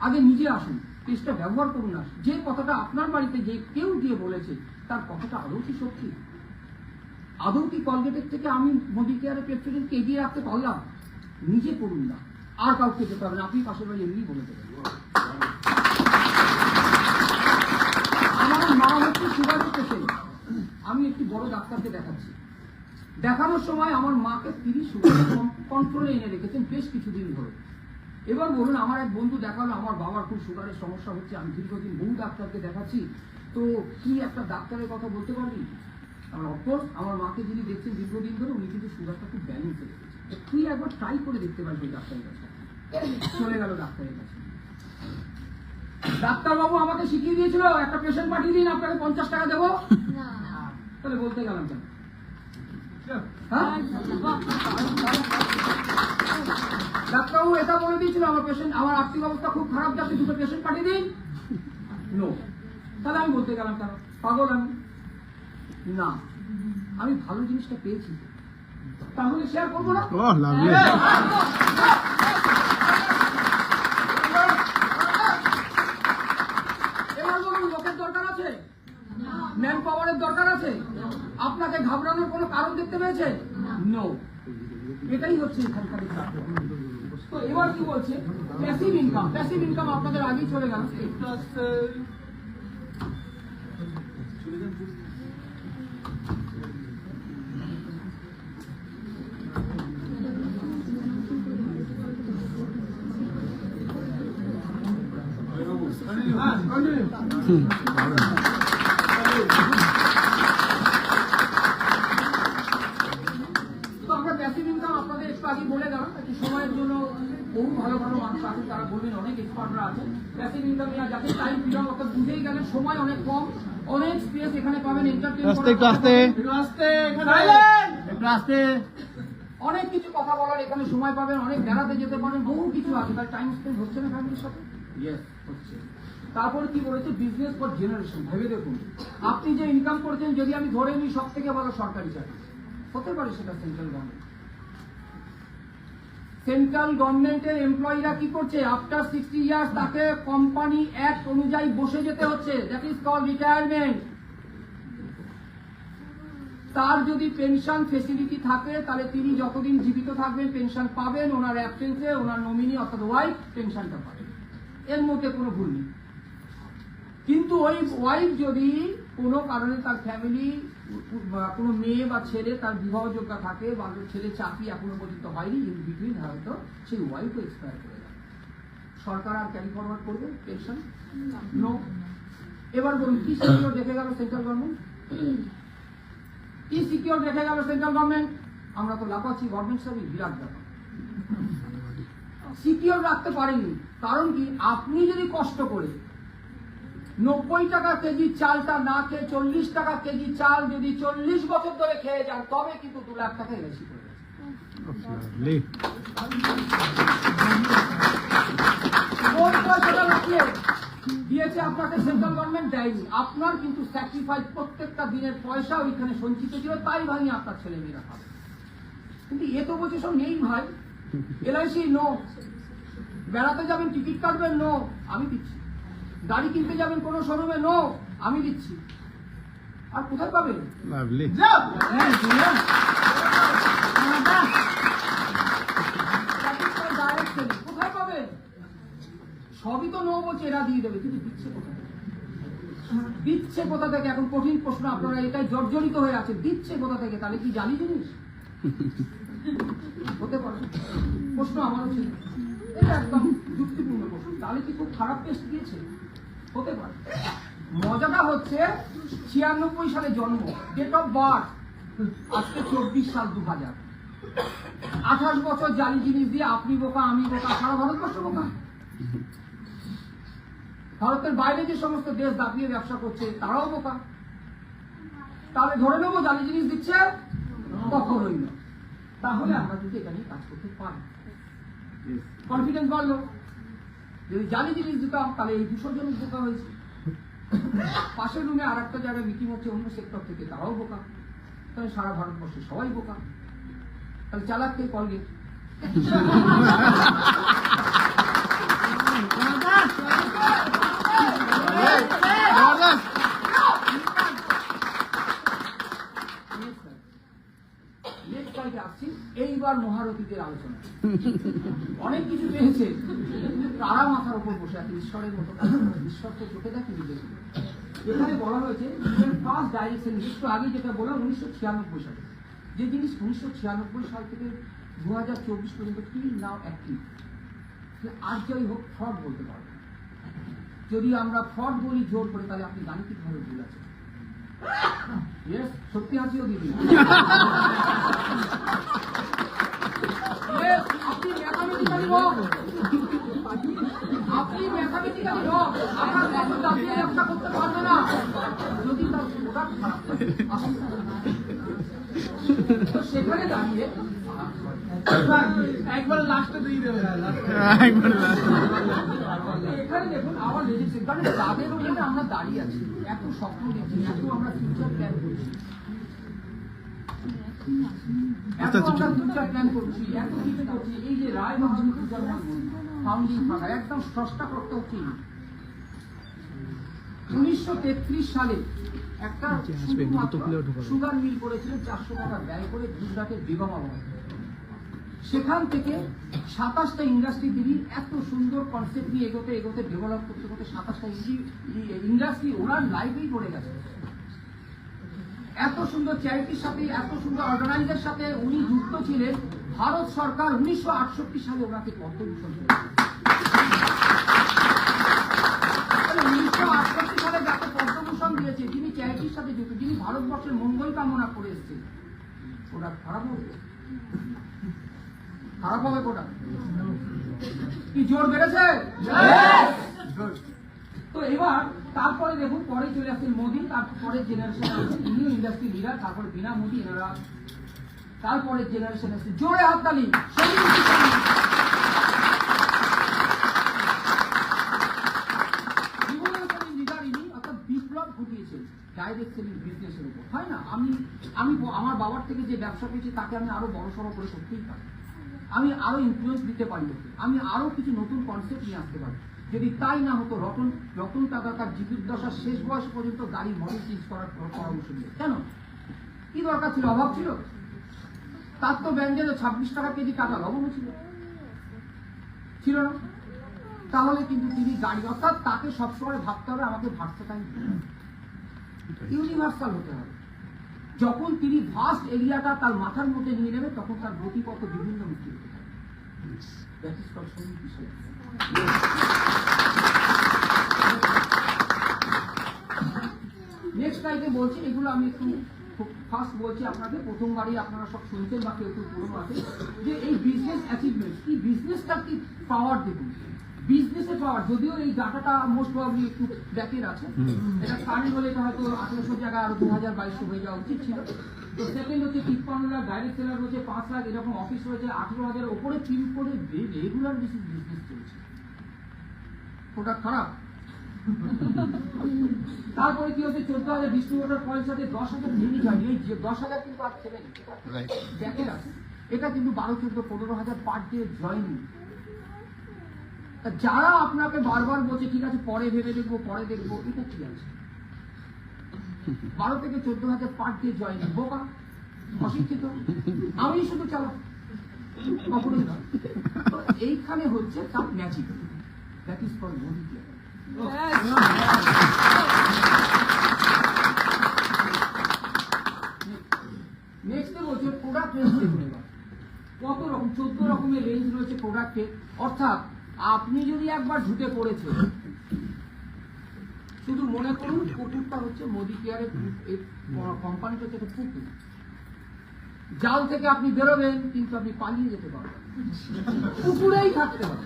আগে নিজে আসুন, টেস্টটা ব্যবহার করুন। না যে কথাটা আপনার বাড়িতে যে কেউ দিয়ে বলেছে তার কথাটা আদৌ কি সত্যি? আদৌ কি কলগেটের থেকে আমি মোদি কেয়ারে পেপসোডেন্টকে এগিয়ে রাখতে পারলাম? নিজে করুন না, আর কাউকে যেতে হবে না, আপনি পাশের বাড়ি এমনি বলে দেবেন। আমার মা হচ্ছে সুগারের পেশেন্ট, আমি একটি বড় ডাক্তারকে দেখাচ্ছি, দেখানোর সময় আমার মাকে 30 সুগার কন্ট্রোলে এনে রেখেছেন বেশ কিছুদিন ধরে। এবার বলুন, আমার এক বন্ধু দেখালো আমার বাবার খুব সুগারের সমস্যা হচ্ছে, আমি দীর্ঘদিন বহু ডাক্তারকে দেখাচ্ছি, তো কি একটা ডাক্তারের কথা বলতে পারবি? আমার অফকোর্স আমার মাকে যিনি দেখছেন দীর্ঘদিন ধরে, উনি কিন্তু সুগারটা খুব ব্যালেন্সে রেখেছেন, তুই একবার ট্রাই করে দেখতে পারবি ওই ডাক্তারের কাছে। চলে গেল ডাক্তারের কাছে, ডাক্তারবাবু আমাকে শিখিয়ে দিয়েছিল একটা পেশেন্ট পাঠিয়ে দিন, আপনাকে 50 টাকা দেবো। তাহলে বলতে গেলাম কেন? হ্যাঁ, ডাক্তারবাবু এটা বলে দিয়েছিল আমার পেশেন্ট, আমার আর্থিক অবস্থা খুব খারাপ যাচ্ছে, দুটো পেশেন্ট পাঠিয়ে দিন। নো, তাহলে আমি বলতে গেলাম কেন? পাগল আমি না, আমি ভালো জিনিসটা পেয়েছি, তাহলে শেয়ার করবো না? এবার বলুন, লোকের দরকার আছে, ম্যান পাওয়ারের দরকার আছে, আপনাকে ঘাবড়ানোর কোনো কারণ দেখতে পেয়েছে? নো, এটাই হচ্ছে এখানকার। তো এবার কি বলছে, প্যাসিভ ইনকাম। প্যাসিভ ইনকাম আপনাদের আগেই চলে গেল। বলে গেলাম একটু সময়ের জন্য, বহু ভালো ভালো মানুষ আছে, তারা বলবেন, অনেক এক্সপার্টরা আছেন প্যাসিভ ইনকাম নিয়ে, যাতে টাইম ফ্রিডম অর্থাৎ বুঝেই গেলেন সময় অনেক কম, অনেক স্পেস এখানে পাবেন, অনেক কিছু কথা বলার এখানে সময় পাবেন, অনেক বেড়াতে যেতে পারেন, বহু কিছু আছে, তাই টাইম স্পেন্ড হচ্ছে না ফ্যামিলির সাথে? ইয়েস হচ্ছে। তারপরে কি বলেছে, বিজনেস ফর জেনারেশন। ভেবে দেখুন, আপনি যে ইনকাম করেছেন, যদি আমি ধরে নিই সব থেকে ভালো সরকারি চাকরি হতে পারে, সেটা সেন্ট্রাল গভর্নমেন্ট। সেন্ট্রাল গভর্নমেন্টের এমপ্লয়িরা কি করছে, আফটার 60 ইয়ার্স তাকে কোম্পানি অ্যাক্ট অনুযায়ী বসে যেতে হচ্ছে, দ্যাট ইজ কল্ড রিটায়ারমেন্ট। তার যদি পেনশন ফেসিলিটি থাকে, তাহলে তিনি যতদিন জীবিত থাকবেন পেনশন পাবেন, ওনার অ্যাবসেন্সে ওনার নমিনি অর্থাৎ ওয়াইফ পেনশনটা পাবেন, এর মধ্যে কোনো ভুল নেই। কিন্তু ওই ওয়াইফ যদি কোনো কারণে তার ফ্যামিলি, কোনো মেয়ে বা ছেলে তার বিবাহযোগ্য থাকে, বা ছেলে চাকরি এখনো পর্যন্ত হয়নি, ইন বিটুইন হয়তো সেই ওয়াইফও এক্সপায়ার করে যাবে, সরকার আর ক্যারি ফরওয়ার্ড করবে পেনশন? নো। এবার বলুন, কি সিকিউর রেখে গেল সেন্ট্রাল গভর্নমেন্ট? কি সিকিউর রেখে গেল সেন্ট্রাল গভর্নমেন্ট? আমরা তো লাফাচ্ছি, গভর্নমেন্ট সার্ভিস বিরাট ব্যাপার, সিকিউর রাখতে পারেনি। কারণ কি, আপনি যদি কষ্ট করে 90 টাকা কেজি চালটা না খেয়ে 40 টাকা কেজি চাল যদি 40 বছর ধরে খেয়ে যান, তবে কিন্তু 2 লাখ টাকা বেশি পড়ে গেছে। দিয়ে দিয়েছে আপনাকে সেন্ট্রাল গভর্নমেন্ট দেয়নি, আপনার কিন্তু স্যাক্রিফাইস প্রত্যেকটা দিনের পয়সা ওইখানে সঞ্চিত ছিল, তাই ভাই আপনার ছেলে মেয়েরা পাবে। কিন্তু এ তো বলছে সব নেই ভাই, এলআইসি নো, বেড়াতে যাবেন টিকিট কাটবেন নো, আমি দিচ্ছি, গাড়ি কিনতে যাবেন কোনো শোরুমে নো, আমি দিচ্ছি। আর কোথায় পাবেন? লাভলি। কোথায় পাবেন? সবই তো নো বলছে, এরা দিয়ে দেবে, কিন্তু দিচ্ছে কোথায়? দিচ্ছে কোথা থেকে? এখন কঠিন প্রশ্ন, আপনারা এটাই জর্জরিত হয়ে আছে, দিচ্ছে কোথা থেকে? তাহলে কি জালি জিনিস হতে পারে? প্রশ্ন আমারও ছিল, এটা একদম যুক্তিপূর্ণ প্রশ্ন। তাহলে কি খুব খারাপ টেস্ট দিয়েছে? হতে পারে। মজাটা হচ্ছে 96 সালে জন্ম, ডেট অফ বার্থ আজকে 24 সাল 2000, 28 বছর জালি জিনিস দিয়ে আপনি বোকা আমি বোকা, সারা ভারতবর্ষ বোকা। ভারতের বাইরে যে সমস্ত দেশ দাপিয়ে ব্যবসা করছে তারাও বোকা। তাহলে ধরে নেবো জালি জিনিস দিচ্ছে? কখনোই না। তাহলে আমরা যদি এটা নিয়ে কাজ করতে পারি, কনফিডেন্স বাড়লো। যদি জালি জিনিস দিতাম তাহলে এই 200 জন বোকা হয়েছে। পাশের রুমে আর একটা জায়গায় মিটিং হচ্ছে অন্য সেক্টর থেকে, তারাও বোকা। তাহলে সারা ভারতবর্ষে সবাই বোকা। তাহলে চালাক কে? কলগেট। এইবার মহারথীদের আলোচনা। অনেক কিছু পেয়েছে, তারা মাথার উপর বসে আছে ঈশ্বরের মতো। ঈশ্বর তো চোখে দেখে নিজের। এখানে বলা হয়েছে ফার্স্ট ডাইরেকশন, একটু আগে যেটা বললাম 1996 সালে, যে জিনিস 1996 সাল থেকে 2024 পর্যন্ত কি নাও অ্যাক্টিভ, আর যাই হোক ফ্রড বলতে পারবো। যদি আমরা ফ্রড বলি জোর করে, তাহলে আপনি গাণিতিকভাবে ভুল আছে। সত্যি হাসিও দিদি, আপনি ম্যাথামেটিক্যালি রং, আপনি ম্যাথামেটিক্যালি রং, আপনার এত দাঁড়িয়ে ব্যবসা করতে পারবে না যদি তার প্রোডাক্ট খারাপ থাকে। তো সেখানে দাঁড়িয়ে একবার লাস্টে দিয়ে দেবে। এখানে দেখুন আমার রেজিস্ট্রি, কারণ যাদের ওখানে আমরা দাঁড়িয়ে আছি, এত স্বপ্ন দেখছি, এত আমরা ফিউচার প্ল্যান করছি, এত আমরা ফিউচার প্ল্যান করছি, এত কিছু করছি। এই যে রায় বাহাদুর ফিউচার ফাউন্ডিং ফাঁকা, একদম স্রষ্টা করতে হচ্ছে। 1933 সালে একটা সুগার মিল করেছিলেন 400 টাকা ব্যয় করে গুজরাটের বেগমাবাদ। সেখান থেকে 27টা ইন্ডাস্ট্রি দিবি, এত সুন্দর কনসেপ্ট নিয়ে এগোতে এগোতে ডেভেলপ করতে করতে 27টা ইন্ডাস্ট্রি ওনার লাইফেই পড়ে গেছে। এত সুন্দর চ্যারিটির সাথে, এত সুন্দর অর্গানাইজার সাথে উনি যুক্ত ছিলেন। ভারত সরকার 1968 সালে ওনাকে পদ্মভূষণ দিয়েছে। 1968 সালে যাকে পদ্মভূষণ দিয়েছে, যিনি চ্যারিটির সাথে যুক্ত, যিনি ভারতবর্ষের মঙ্গল কামনা করে এসেছেন, ওরা খারাপ হবে? খারাপ হবে কোটা? কি জোর বেড়েছে? তো এবার তারপরে দেখুন, পরে চলে আসছেন মোদী, তারপরে জেনারেশন আছে নিউ ইন্ডাস্ট্রি লিডার, তারপরে বিনা মোদী এনারা, তারপরে জেনারেশন আসছে। জোরে হাততালি। বিপ্লব ঘটিয়েছে ডাইরেক্ট সেলিং বিজনেসের উপর, হয় না? আমি আমার বাবার থেকে যে ব্যবসা পেয়েছি তাকে আমি আরো বড় সড়ো করে করতেই পারি, আমি আরো ইনফ্লুয়েন্স দিতে পারি, আমি আরো কিছু নতুন কনসেপ্ট নিয়ে আসতে পারি। যদি তাই না হতো, রতন টাটা তার জীবদ্দশার শেষ বয়স পর্যন্ত গাড়ির মডেল চেঞ্জ করার পরামর্শ দিল। কেন? কি দরকার ছিল? অভাব ছিল? তার তো ব্যান্ডেল 26 টাকা কেজি টাকা লবণও ছিল না? তাহলে কিন্তু তিনি গাড়ি, অর্থাৎ তাকে সবসময় ভাবতে হবে আমাকে ভার্সেটাইল, ইউনিভার্সাল হতে হবে। যখন তিনি ভাস্ট এরিয়াটা তার মাথার মধ্যে নিয়ে নেবে, তখন তার গতিপথ বিভিন্ন মুক্তি হতে পারে। নেক্সট লাইফে বলছি, এগুলো আমি একটু ফার্স্ট বলছি আপনাকে, প্রথমবারই আপনারা সব শুনছেন বা কেউ কেউ পুরনো আছে, যে এই বিজনেস অ্যাচিভমেন্ট কি, বিজনেসটার কি পাওয়ার দেখুন। বিজনেসের পাওয়ার, যদিও এই ডাটাটা মোস্ট প্রবাবলি একটু ব্যাকের আছে, এটা কারেন্ট হলে এটা হয়তো 1800 জায়গায় আরো 2200 হয়ে যাওয়া উচিত ছিল। তো সেকেন্ড হচ্ছে 53 লাখ, ডাইরেক্ট সেলার রয়েছে 5 লাখ, এরকম অফিস রয়েছে 18,000 ওপরে পিন করে রেগুলার বেসিস বিজনেস চলছে। ওটা খারাপ? তারপরে কি হচ্ছে 14,000 ডিস্ট্রিবিউটর পয়েন্ট সাথে 10,000 মিনি যায়নি, এই যে 10,000 কিন্তু আর ছেড়ে দেখেন আছে, এটা কিন্তু 12, 14, 15,000 পার ডে জয়েনিং। যারা আপনাকে বারবার বলছে ঠিক আছে পরে ভেবে দেখবো পরে দেখবো, এটা কি আছে? 12 থেকে 14,000 পার ডে জয়েনিং, বোকা অশিক্ষিত, আমি শুধু চালাক, কখনোই নয়। তো এইখানে হচ্ছে তার magic, that is for Modi. Next বলছে প্রোডাক্ট রেঞ্জ দেখুন এবার কত রকম, 14 রকমের রেঞ্জ রয়েছে প্রোডাক্টে। অর্থাৎ আপনি যদি একবার ঢুকে পড়েছেন, শুধু মনে করুন কুকুরটা হচ্ছে মোদি কেয়ারের কোম্পানিটা হচ্ছে একটা কুকুর। জাল থেকে আপনি বেরোবেন কিন্তু আপনি পালিয়ে যেতে পারবেন, কুকুরেই থাকতে হবে।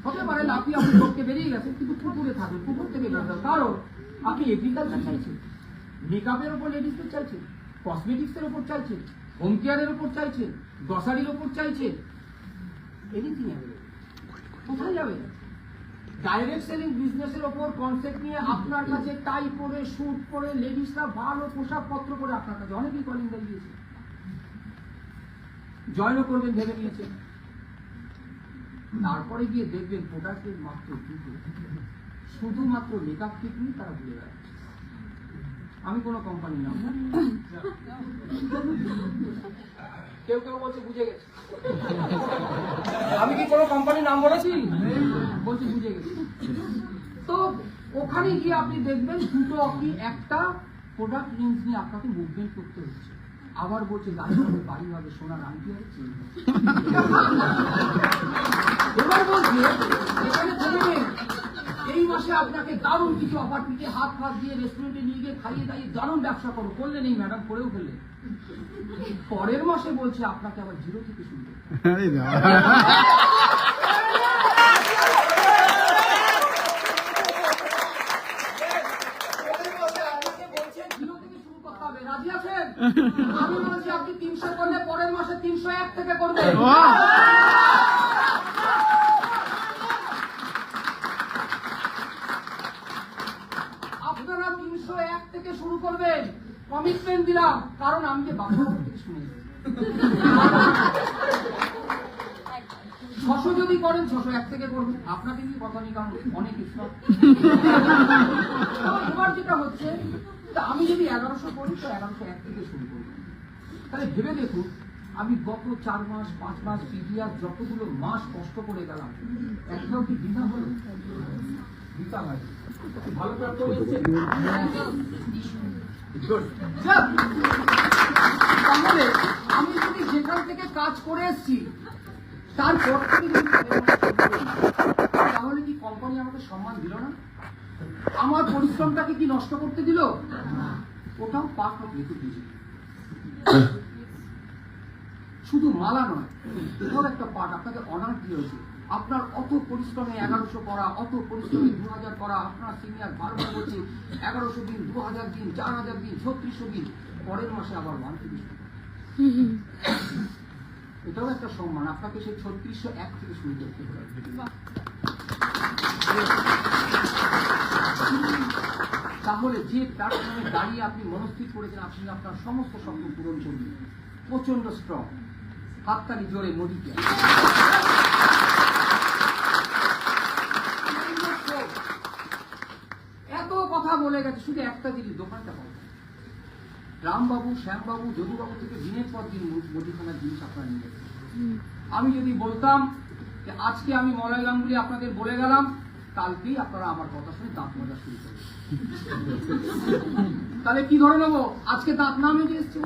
হতে পারে আপনি আপনি করতে বেরিয়ে গেছেন কিন্তু কুকুরে থাকবেন, কুকুর থেকে বেরোবেন। কারণ আপনি এগ্রিকালচার চাইছেন, মেকআপের উপর লেডিসদের চাইছেন, কসমেটিক্সের উপর চাইছেন, হোম কেয়ারের উপর চাইছেন, গ্রসারির উপর চাইছেন, এনিথিং অ্যাভেলেবল। কোথায় যাবে? ডাইরেক্ট সেলিং বিজনেসের ওপর কনসেপ্ট নিয়ে আপনার কাছে টাই পরে স্যুট পরে লেডিসরা ভালো পোশাক পত্র করে আপনার কাছে অনেকেই কলিং বেল দিয়েছে, জয়েনও করবেন ভেবে নিয়েছে। তারপরে গিয়ে দেখবেন প্রোডাক্টের মাত্র দুটো, শুধুমাত্র মেকআপ কিট নিয়ে তারা ভুলে বেড়াচ্ছে। আমি কোনো কোম্পানির নাম না, কেউ কেউ বলছে বুঝে গেছে, আমি কি কোনো কোম্পানির নাম বলেছি? বলছি বুঝে গেছি। তো ওখানে গিয়ে আপনি দেখবেন দুটো কি একটা প্রোডাক্ট রেঞ্জ নিয়ে আপনাকে মুভমেন্ট করতে হচ্ছে। আবার বলছে গাড়ি হবে, বাড়ি হবে, সোনার আংটি হবে, চেন হবে। এবার বলছে এখানে থেমে নেই, এই মাসে আপনাকে দারুণ কিছু অফার পিঠে হাত ফাত দিয়ে রেস্টুরেন্টে নিয়ে গিয়ে খাইয়ে দাইয়ে দারুণ ব্যবসা করো, করলেন এই ম্যাডাম, করেও ফেললেন। পরের মাসে বলছে আপনাকে আবার জিরো থেকে শুরু করতে হবে। আরে বাবা। রাজি আছেন? আমি বলছি আপনি 300 করলে পরের মাসে 301 থেকে করবেন। আপনারা 301 থেকে শুরু করবেন, কমিটমেন্ট দিলাম। কারণ আমি যে বাংলা থেকে শুনে 600 যদি করেন 601 থেকে করবেন, আপনাকে কি কথা নেই, কারণ অনেক ইচ্ছা। এবার যেটা হচ্ছে আমি যদি 1100 করি তো 1101 থেকে শুরু করব। তাহলে ভেবে দেখুন আমি গত 4 মাস 5 মাস পিডিআর যতগুলো মাস কষ্ট করে গেলাম, একটাও কি বৃথা হলো? বৃথা হয়। ভালো প্রাপ্ত হয়েছে। তাহলে আমি যদি যেখান থেকে কাজ করে এসেছি তারপর থেকে তাহলে কি কোম্পানি আমাকে সম্মান দিল না? আমার পরিশ্রমটাকে কি নষ্ট করতে দিল? ওটাও পার্ট অফ রেপুটেশন। শুধু মালা নয়, এটাও একটা পার্ট। আপনাকে অনার দিয়েছে, আপনার অত পরিশ্রমে 1100 করা, অত পরিশ্রমে 2000 করা, আপনার সিনিয়র বারবার বলছে 1100 দিন, 2000 দিন, 4000 দিন, 3600 দিন, পরের মাসে আবার 130। এটাও একটা সম্মান। আপনাকে সেই 3601 থেকে শুরু করতে হবে। তাহলে যে প্ল্যাটফর্মে দাঁড়িয়ে আপনি মনস্থির করেছেন আপনি আপনার সমস্ত স্বপ্ন পূরণ করবেন, প্রচন্ড স্ট্রং, হাততালি জোরে মোদিকে। এত কথা বলে গেছে, শুধু একটা জিনিস, দোকানটা পাবো। রামবাবু, শ্যামবাবু, যদুবাবু থেকে দিনের পর দিন মুদিখানার জিনিস আপনারা নিয়ে গেছেন। আমি যদি বলতাম যে আজকে আমি মলয় গাঙ্গুলি আপনাদের বলে গেলাম, কালকেই আপনারা আমার কথা শুনে দাঁত মাজা শুরু করবেন, তাহলে কি ধরে নেবো? আজকে দাঁত না মেজে এসছে,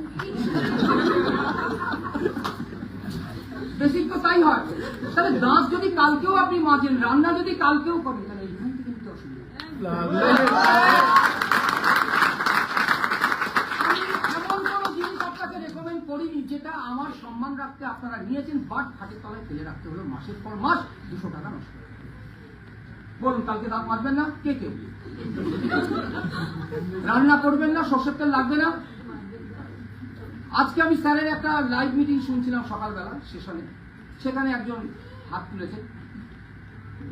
বেশি তো তাই হয়। তাহলে দাঁত যদি কালকেও আপনি মাজেন, রান্না যদি কালকেও করেন, তাহলে এইখান থেকে নিতে অসুবিধা। এমন কোনো জিনিস আপনাকে রেকমেন্ড করিনি যেটা আমার সম্মান রাখতে আপনারা নিয়েছেন, বাট হাতের তলায় ফেলে রাখতে হলো মাসের পর মাস 200 টাকা নষ্ট। বলুন কালকে দাঁত মাজবেন না? কে কেউ রান্না করবেন না? সর্ষের তেল লাগবে না? আজকে আমি স্যারের একটা লাইভ মিটিং শুনছিলাম সকালবেলা সেশনে, সেখানে একজন হাত তুলেছে,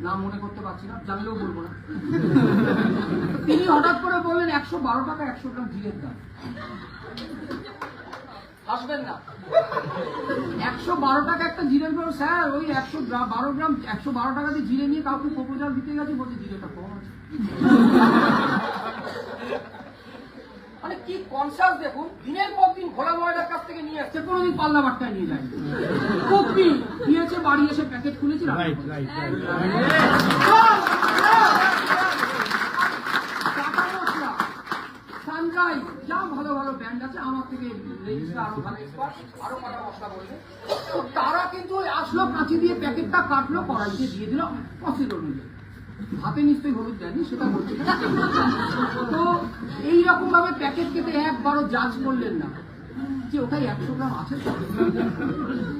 নাম মনে করতে পারছি না, জানলেও বলবো না। তিনি হঠাৎ করে বললেন 112 টাকা 100 গ্রাম জিরের দাম। আসবেন না, 112 টাকা একটা জিরের দাম স্যার। ওই 112 গ্রাম 112 টাকা দিয়ে জিরে নিয়ে কাউকে প্রপোজাল দিতে গেছে, বলছে জিরেটা কম আছে। মানে কি কনসাস দেখুন, দিনের পর দিন ভোলা ময়দার কাছ থেকে নিয়ে আসছে, কোনোদিন পাল্লা বাট্টায় নিয়ে যায়নি। কপি দিয়েছে, বাড়ি এসে প্যাকেট খুলেছি, সানরাইজ, যা ভালো ভালো ব্র্যান্ড আছে, আমার থেকে আরো ভালো এক্সপার্ট, আরো কটা মশলা বলবে। তো তারা কিন্তু আসলো, কাঁচি দিয়ে প্যাকেটটা কাটলো, কড়াইতে দিয়ে দিল, পসিবল অনুযায়ী। হাতে নিশ্চয়ই হলুদ দেয়নি, সেটা বলছি না। তো এইরকম ভাবে প্যাকেট কেটে একবারও জাজ করলেন না যে ওটাই 100 গ্রাম আছে তো।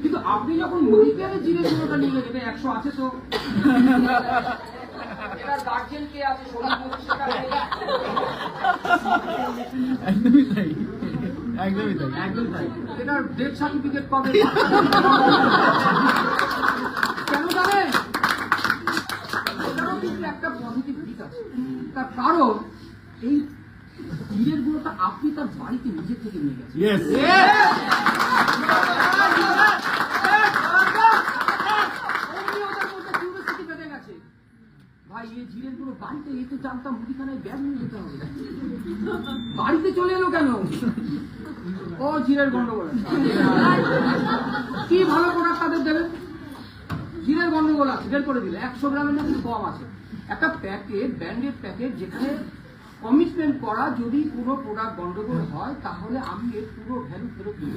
কিন্তু আপনি যখন মুদিখানে জিরে গুঁড়োটা নিয়ে গেলেন, 100 আছে তো, এটার গার্জিয়ান কে আছে, একদমই তাই, একদমই তাই, একদম তাই। এটার ডেথ সার্টিফিকেট কবে? কেন জানেন? এটারও কিন্তু একটা পজিটিভ দিক আছে। তার কারণ এই জিরের গুঁড়োটা আপনি তার বাড়িতে নিজে থেকে নিয়ে গেছেন। Yes. ভাই এই জিরের গুঁড়ো বাড়িতে, এই তো জানতাম মুদিখানায় ব্যাগ নিয়ে যেতে হবে, বাড়িতে চলে এলো কেন? ও জিরের গন্ডগোল আছে। কি ভালো প্রোডাক্ট তাদের দেবেন? জিরের গন্ডগোল আছে, বের করে দিলে 100 গ্রামের না কম আছে। একটা প্যাকেট, ব্র্যান্ডেড প্যাকেট, যেখানে কমিটমেন্ট করা, যদি পুরো প্রোডাক্ট গন্ডগোল হয় তাহলে আমি এর পুরো ভ্যালু ফেরত দেব।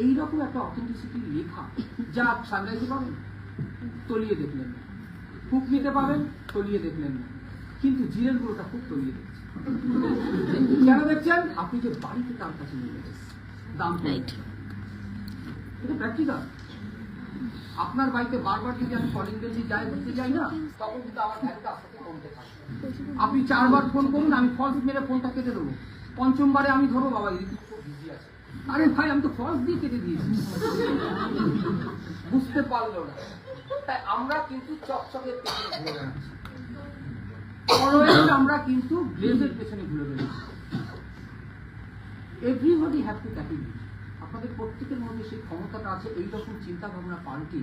এইরকম একটা অথেন্টিসিটি লেখা, যা সানরাইজে পাবেন, তলিয়ে দেখলেন না। খুব নিতে পাবেন, তলিয়ে দেখলেন না। কিন্তু জিরের গুঁড়োটা খুব তলিয়ে দেখছে। কেন দেখছেন? আপনি যে বাড়িতে তার কাছে নিয়ে গেছেন, দাম এটা প্র্যাকটিক্যাল। আপনার বাড়িতে বারবার যদি আমি কলিং বেল দিয়ে যাই বলতে যাই না, তখন কিন্তু আমার ভ্যালুটা আস্তে আস্তে কমতে থাকে। আপনি 4 বার ফোন করুন, আমি ফলস মেরে ফোনটা কেটে দেবো। 5ম বারে আমি ধরবো, বাবা এই খুব বিজি আছে। আরে ভাই, আমি তো ফলস দিয়ে কেটে দিয়েছি। বুঝতে পারলো না। তাই আমরা কিন্তু চকচকের পেছনে ঘুরে বেড়াচ্ছি, আমরা কিন্তু গ্লেজের পেছনে ঘুরে বেড়াচ্ছি। Everybody have to tackle. আপনাদের প্রত্যেকের মধ্যে সেই ক্ষমতাটা আছে এইরকম চিন্তা ভাবনা পাল্টে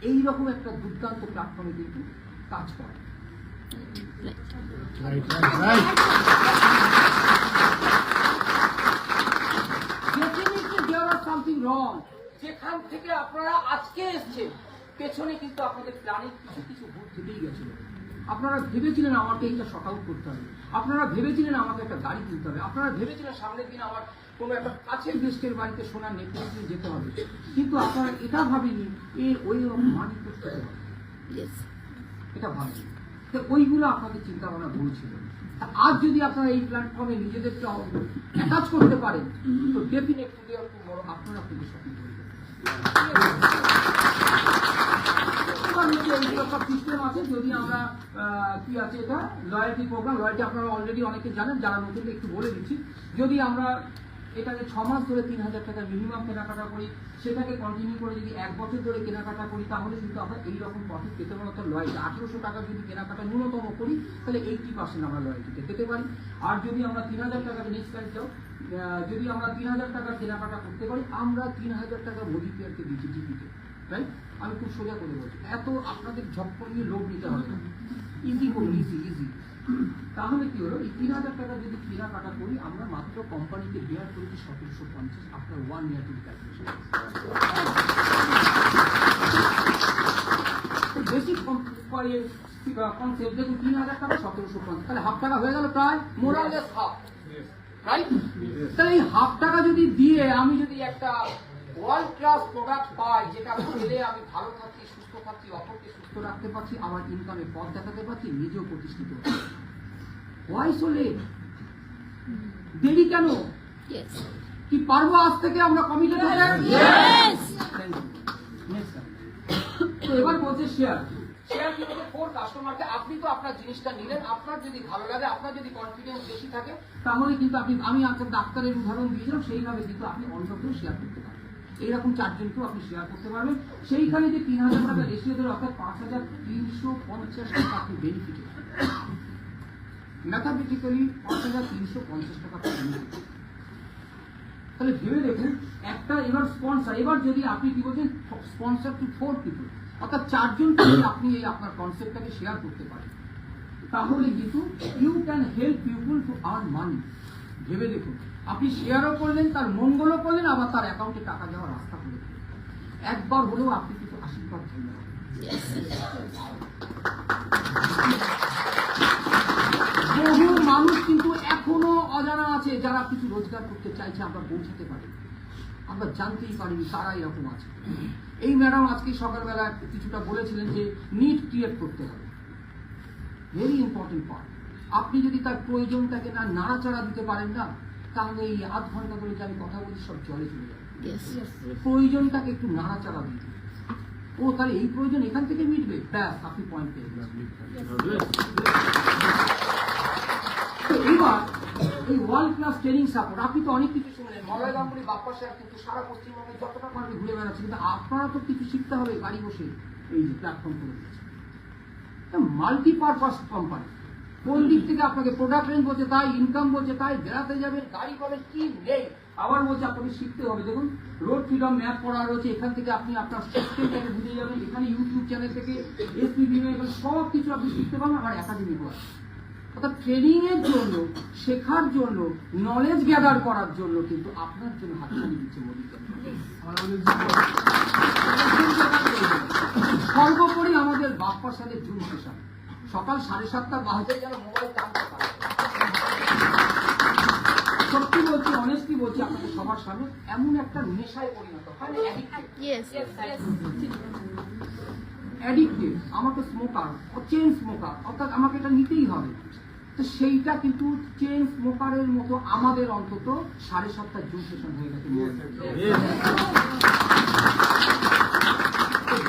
এইরকম একটা দুর্দান্ত প্ল্যাটফর্মে কিন্তু কাজ করে। যেখান থেকে আপনারা আজকে এসছেন, পেছনে কিন্তু আপনাদের প্ল্যানিং কিছু কিছু ভুল থেকেই গেছিল। আপনারা ভেবেছিলেন আমাকে এইটা শর্ট আউট করতে হবে, আপনারা ভেবেছিলেন আমাকে একটা গাড়ি কিনতে হবে, আপনারা ভেবেছিলেন সামনের দিন আমার কোনো একটা কাছের গেস্টের বাড়িতে সোনার নেকলেস নিয়ে যেতে হবে। কিন্তু আপনারা এটা ভাবেনি ওই রকম মানি করতে হবে, এটা ভাবেনি। তো ওইগুলো আপনাদের চিন্তা ভাবনা ভুল ছিল। আজ যদি আপনারা এই প্ল্যাটফর্মে নিজেদেরকে অ্যাটাচ করতে পারেন, তো ডেফিনেটলি আপনারা কিন্তু শপিং করবেন। সিস্টেম আছে, যদি আমরা কি আছে, এটা লয়্যালটি প্রোগ্রাম। লয়্যালটি আপনারা অলরেডি অনেকে জানেন, যারা নতুন একটু বলে দিচ্ছি। যদি আমরা এটাকে 6 মাস ধরে 3000 টাকা মিনিমাম কেনাকাটা করি, সেটাকে কন্টিনিউ করে যদি 1 বছর ধরে কেনাকাটা করি, তাহলে কিন্তু আমরা এইরকম প্রফিট পেতে পারি। অর্থাৎ লয়্যালটি 1800 টাকা যদি কেনাকাটা ন্যূনতম করি, তাহলে 80% আমরা লয়্যালটিতে পেতে পারি। আর যদি আমরা 3000 টাকা, নেক্সট টাইম যাও, যদি আমরা 3000 টাকা কেনাকাটা করতে পারি, আমরা 3000 টাকা মোদি কেয়ারকে দিচ্ছি টিপিতে, রাইট? আমি খুব সোজা করে বলছি, এত আপনাদের ঝপ্পর নিয়ে লোভ নিতে হবে না, ইজি করুন, ইজি ইজি। তাহলে কি হলো, এই 3000 টাকা যদি কেনাকাটা করি, আমরা মাত্র কোম্পানিকে বেয়ার করেছি 1750 আফটার 1 ইয়ার টু ক্যালকুলেশন। বেসিক কনসেপ্ট দেখুন, 3000 টাকা 1750, তাহলে হাফ টাকা হয়ে গেল, প্রায় মোরালেস হাফ, রাইট? তাহলে এই হাফ টাকা যদি দিয়ে আমি যদি একটা ওয়ার্ল্ড ক্লাস প্রোডাক্ট পাই, যেটা খেলে আমি ভালো থাকছি, সুস্থ থাকছি, অপরকে সুস্থ রাখতে পারছি, আমার ইনকামের পথ দেখাতে পারছি, নিজেও প্রতিষ্ঠিত হচ্ছি। Why so late? দেরি কেন? কি পারবো আজ থেকে আমরা কমিটেড হয়ে যাই? তো এবার বলছে শেয়ার কিভাবে ফোর কাস্টমারকে, আপনি তো আপনার জিনিসটা নিলেন, আপনার যদি ভালো লাগে, আপনার যদি কনফিডেন্স বেশি থাকে, তাহলে কিন্তু আপনি, আমি আপনার ডাক্তারের উদাহরণ দিয়েছিলাম, সেইভাবে কিন্তু আপনি অন্যকেও শেয়ার করতে পারেন। এইরকম 4 জনকেও আপনি শেয়ার করতে পারবেন। সেইখানে যে 3000 টাকা রেশিও ধরে অর্থাৎ 5350 টাকা আপনি বেনিফিট, ম্যাথামেটিক্যালি 5350 টাকা বেনিফিট। তাহলে ভেবে দেখুন একটা এবার স্পন্সর, এবার যদি আপনি কি বলছেন স্পন্সর টু 4 পিপল, অর্থাৎ 4 জনকে আপনি এই আপনার কনসেপ্টটাকে শেয়ার করতে পারেন, তাহলে কিন্তু you can help people to earn money. ভেবে দেখুন, আপনি শেয়ারও করলেন, তার মঙ্গলও করলেন, আবার তার অ্যাকাউন্টে টাকা দেওয়ার রাস্তা করে দিলেন। একবার হলেও আপনি কিন্তু আশীর্বাদ ধন্যবাদ। বহু মানুষ কিন্তু এখনো অজানা আছে যারা কিছু রোজগার করতে চাইছে, আমরা পৌঁছাতে পারি, আমরা জানতেই পারিনি তারা এরকম আছে। এই ম্যাডাম আজকে সকালবেলা কিছুটা বলেছিলেন যে নিড ক্রিয়েট করতে হবে, ভেরি ইম্পর্টেন্ট পার্ট। আপনি যদি তার প্রয়োজনটাকে না নাড়াচাড়া দিতে পারেন না, তাহলে এই আধ ঘন্টা ধরে যে আমি কথা বলছি সব জলে চলে যাবে। প্রয়োজনটাকে একটু নাড়াচাড়া দিন, ও তাহলে এই প্রয়োজন এখান থেকে মিটবে, ব্যাস আপনি পয়েন্ট পেয়ে যাবেন। এবার এই ওয়ার্ল্ড ক্লাস ট্রেনিং সাপোর্ট, আপনি তো অনেক কিছু শুনলেন, মলয় গাঙ্গুলি বাপ্পা স্যার কিন্তু সারা পশ্চিমবঙ্গে যতটা পারবে ঘুরে বেড়াচ্ছে, কিন্তু আপনারা তো কিছু শিখতে হবে গাড়ি বসে, এই যে প্ল্যাটফর্ম করে দিয়েছে মাল্টিপারপাস কোম্পানি। কোন দিক থেকে আপনাকে প্রোডাক্ট রেঞ্জ বলছে তাই, ইনকাম বলছে তাই, বেড়াতে যাবেন, গাড়ি বলে কি নেই, আবার বলছে আপনাকে শিখতে হবে। দেখুন রোড ফ্রিডম ম্যাপ পড়া রয়েছে, এখান থেকে আপনি আপনার সিস্টেমটাকে বুঝে যাবেন, এখানে ইউটিউব চ্যানেল থেকে এসপিবি সব কিছু আপনি শিখতে পারবেন। আমার একাডেমি করা অর্থাৎ ট্রেনিং এর জন্য, শেখার জন্য, নলেজ গ্যাদার করার জন্য কিন্তু আপনার জন্য হাতছানি দিচ্ছে মোদী। সর্বোপরি আমাদের বাপ্পার সাথে জুম সেশন সকাল 7:30 বাজে যেন মোবাইল টানতে পারে। সত্যি বলছি, অনেস্টলি বলছি আপনাদের সবার সামনে, এমন একটা নেশায় পরিণত হয়, অ্যাডিক্টেড। আমাকে স্মোকার, চেন স্মোকার, অর্থাৎ আমাকে এটা নিতেই হবে। তো সেইটা কিন্তু চেন স্মোকারের মতো আমাদের অন্তত 7:30 জুম সেশন হয়ে গেছে।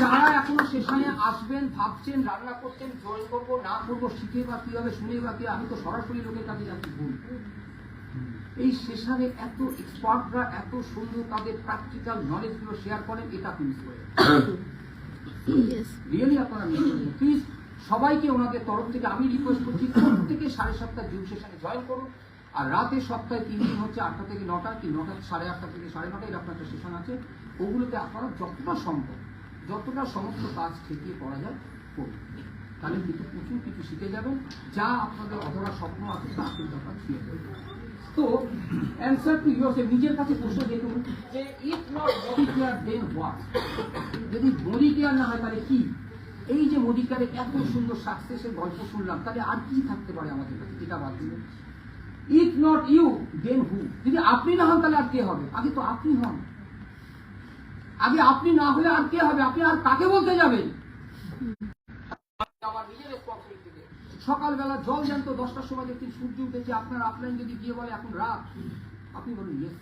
যারা এখনো সেশনে আসবেন ভাবছেন, রান্না করছেন, জয়েন করবো না করবো, শিখে বা কি হবে, শুনে বা কি, আমি তো সরাসরি লোকের কাছে যাচ্ছি, ভুল। এই সেশনে এত এক্সপার্টরা এত সুন্দর তাদের প্র্যাকটিক্যাল নলেজ গুলো শেয়ার করেন, এটা আপনি মিস করেন, রিয়েলি আপনারা মিস করেন। প্লিজ সবাইকে ওনাদের তরফ থেকে আমি রিকোয়েস্ট করছি, প্রত্যেকে 7:30 জুম সেশনে জয়েন করুন। আর রাতে সপ্তাহে 3 দিন হচ্ছে 8টা থেকে 9টা, কি 9টা 8:30 থেকে 9:30 এরকম একটা সেশন আছে। ওগুলোতে আপনারা যতটা সম্ভব, যতটা সমস্ত কাজ ঠেকিয়ে করা যায় করুন, তাহলে কিন্তু প্রচুর কিছু শিখে যাবেন, যা আপনাদের অধরা স্বপ্ন আছে তা কিন্তু আপনার ছুঁয়ে দেবে। তো অ্যান্সার টু ইয়োরসেলফ, নিজের কাছে প্রশ্ন দেখুন যে if not Modi care then what, যদি মোদি কেয়ার না হয় তাহলে কি? এই যে মোদি কেয়ারের এত সুন্দর সাকসেসের গল্প শুনলাম, তাহলে আর কি থাকতে পারে আমাদের কাছে, এটা বাদ দিলে। ইফ নট ইউ দেন হু, যদি আপনি না হন তাহলে আর কে হবে? আগে তো আপনি হন, আগে আপনি না হলে আর কে হবে? আপনি আর কাকে বলতে যাবেন? আমার নিজের রেসপন্সিবিলিটি। সকালবেলা জল জ্যান্ত 10টার সময় দেখছেন সূর্য উঠেছে, আপনার আপলাইন যদি গিয়ে বলে এখন রাত, আপনি বলুন ইয়েস,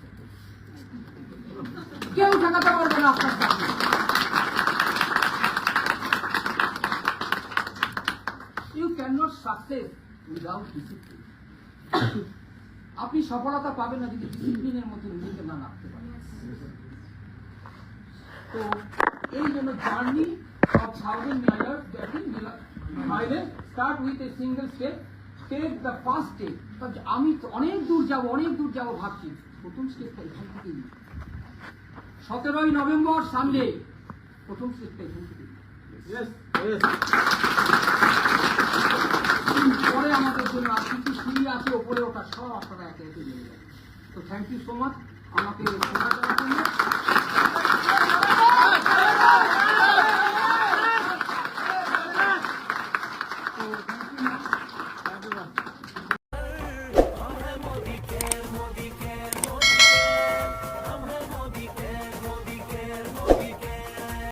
কেউ ঠেকাতে পারবে না আপনার সাথে। You can not success without discipline. আপনি সফলতা পাবেন না যদি ডিসিপ্লিনের মধ্যে নিজেকে না রাখতে পারেন। তো এই জন্য journey of 1000 miles start with a single step, take the first step। আমি অনেক দূর যাব ভাবছি, প্রথম স্টেপটা এখান থেকেই। 17ই নভেম্বর সানডে, প্রথম স্টেপটা এখান থেকে। পরে আমাদের জন্য আর কিছু সিঁড়ি আছে ওপরে, ওটা সব আপনারা একে একে নিয়ে যাবেন। তো থ্যাংক ইউ সো মাচ।